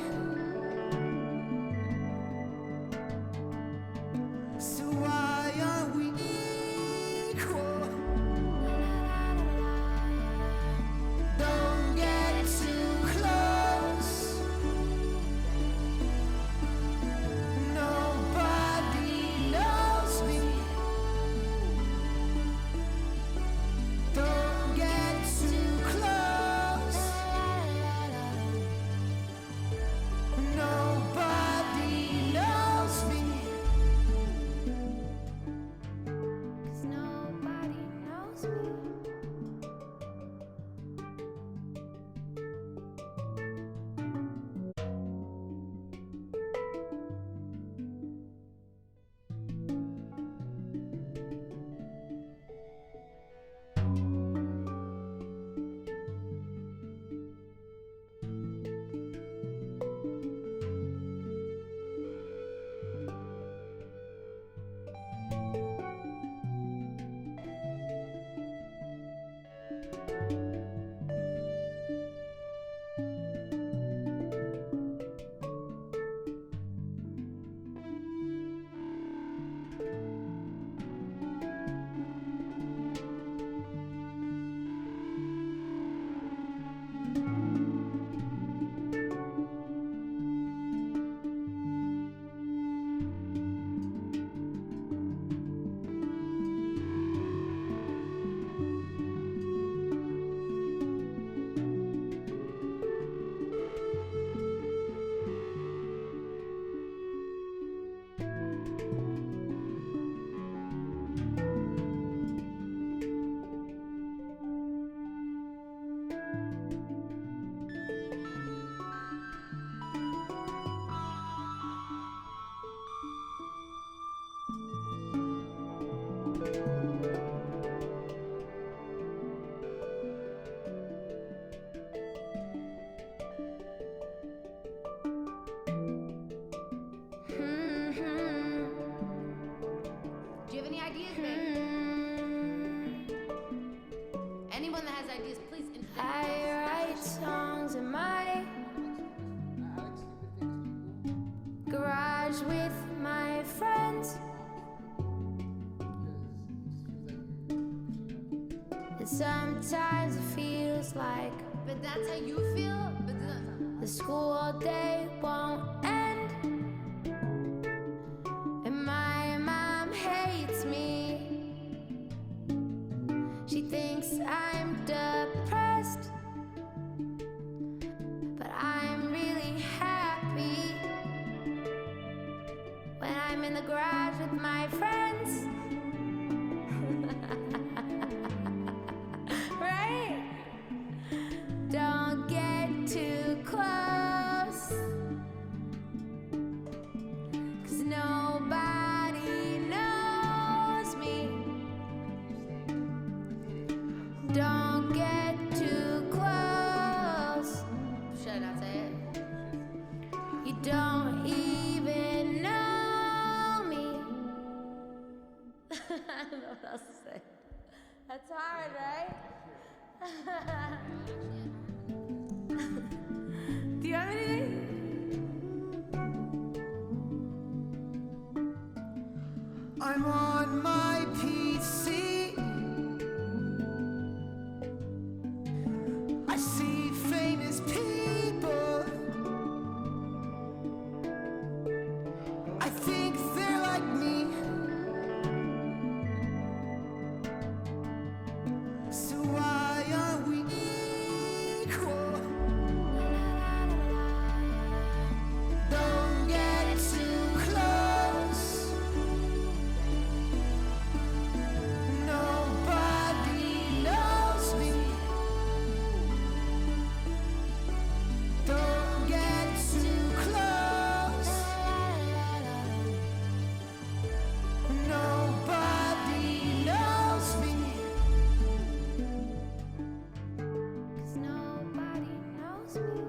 So why aren't we equal? Don't get too close. garage with my friends. And sometimes it feels like, But that's how you feel? But the school day won't end. And my mom hates me. She thinks I'm depressed, but I'm really happy when I'm in the garage with my friends. Right? Don't get too close, 'cause nobody knows me. Don't get too close. should I not say it? You don't even know me. I don't know what else to say. That's hard, right? Do you have anything? I'm on my PC. I see famous people. I think they're like me. So why are we equal? Don't get too close. Nobody knows me. Don't get too close. Nobody knows me. 'Cause nobody knows me.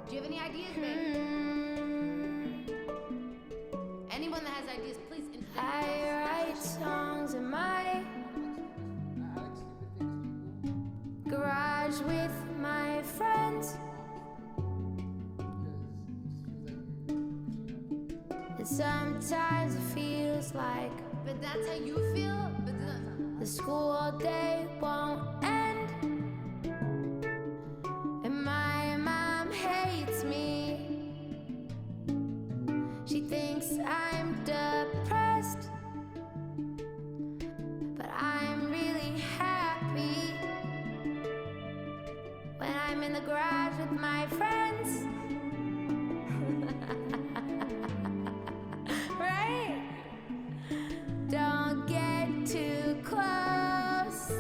Do you have any ideas, babe? Anyone that has ideas, please. I write songs in my garage with my friends. And sometimes it feels like, But that's how you feel? But the school day won't end. And my mom hates me. She thinks I'm depressed, but I'm really happy when I'm in the garage with my friends. Right? Don't get too close,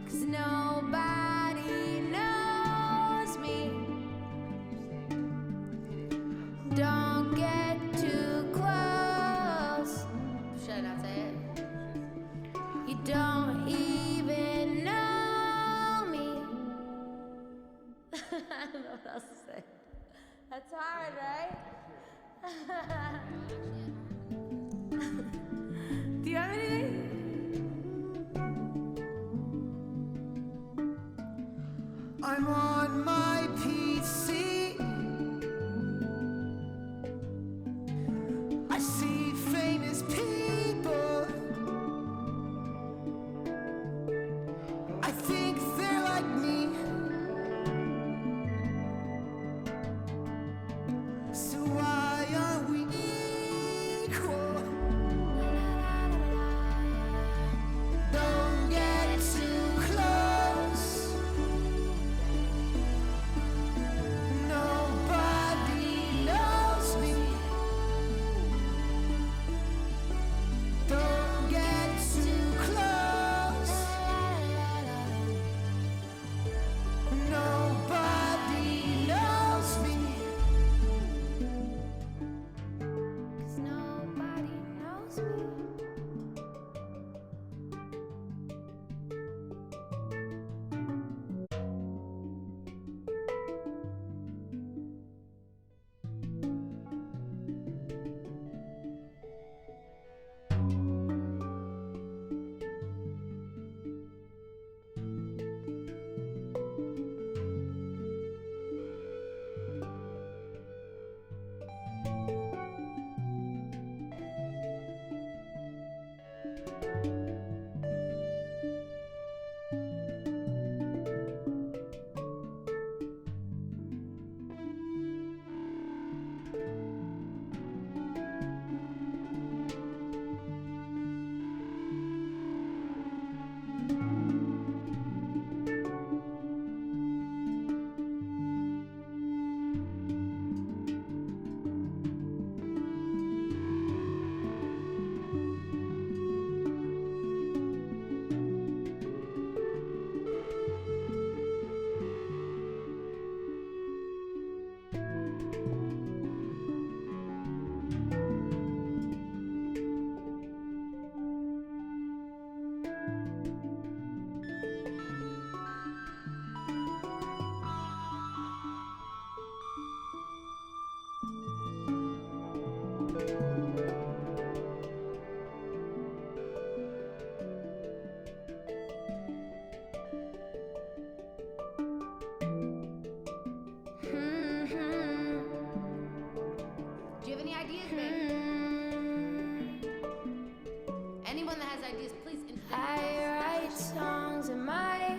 'cause nobody knows me. Don't get too close. don't even know me. I don't know what else to say. That's hard, right? Do you have anything? I'm on my PC. I see famous people. I think they're like me. So why are we equal? Don't get too close. Nobody knows me. Don't get too close. Nobody knows me. 'Cause nobody knows me. Do you have any ideas, babe? Anyone that has ideas, please. I write songs in my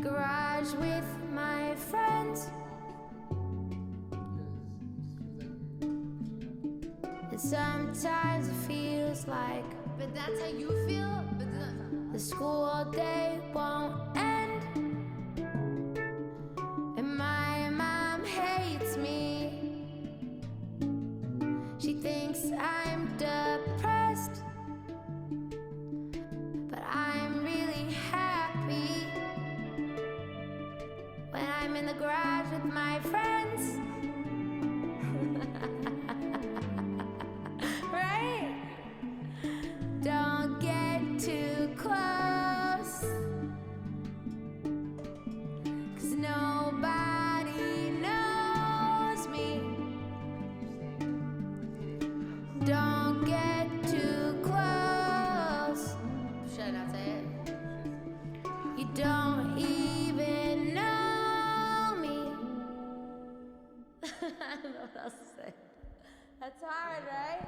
garage with my friends. And sometimes it feels like But that's how you feel. But the school day won't end. And my mom hates me. She thinks I'm depressed. But I'm really happy when I'm in the garage with my friends. Right? Don't get too close, 'cause nobody knows me. Don't get too close. should I say it? You don't even know me. I don't know what else to say. That's hard, right?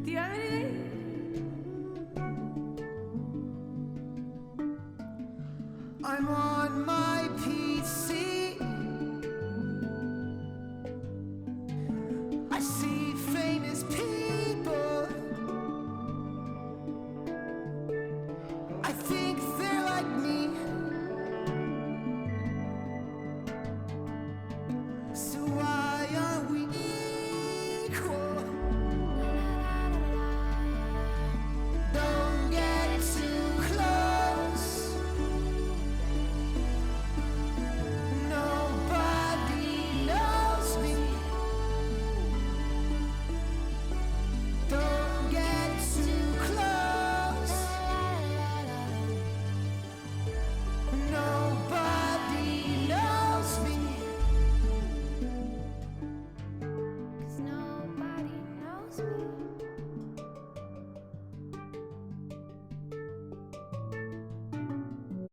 Do you have anything? I'm on my PC. I see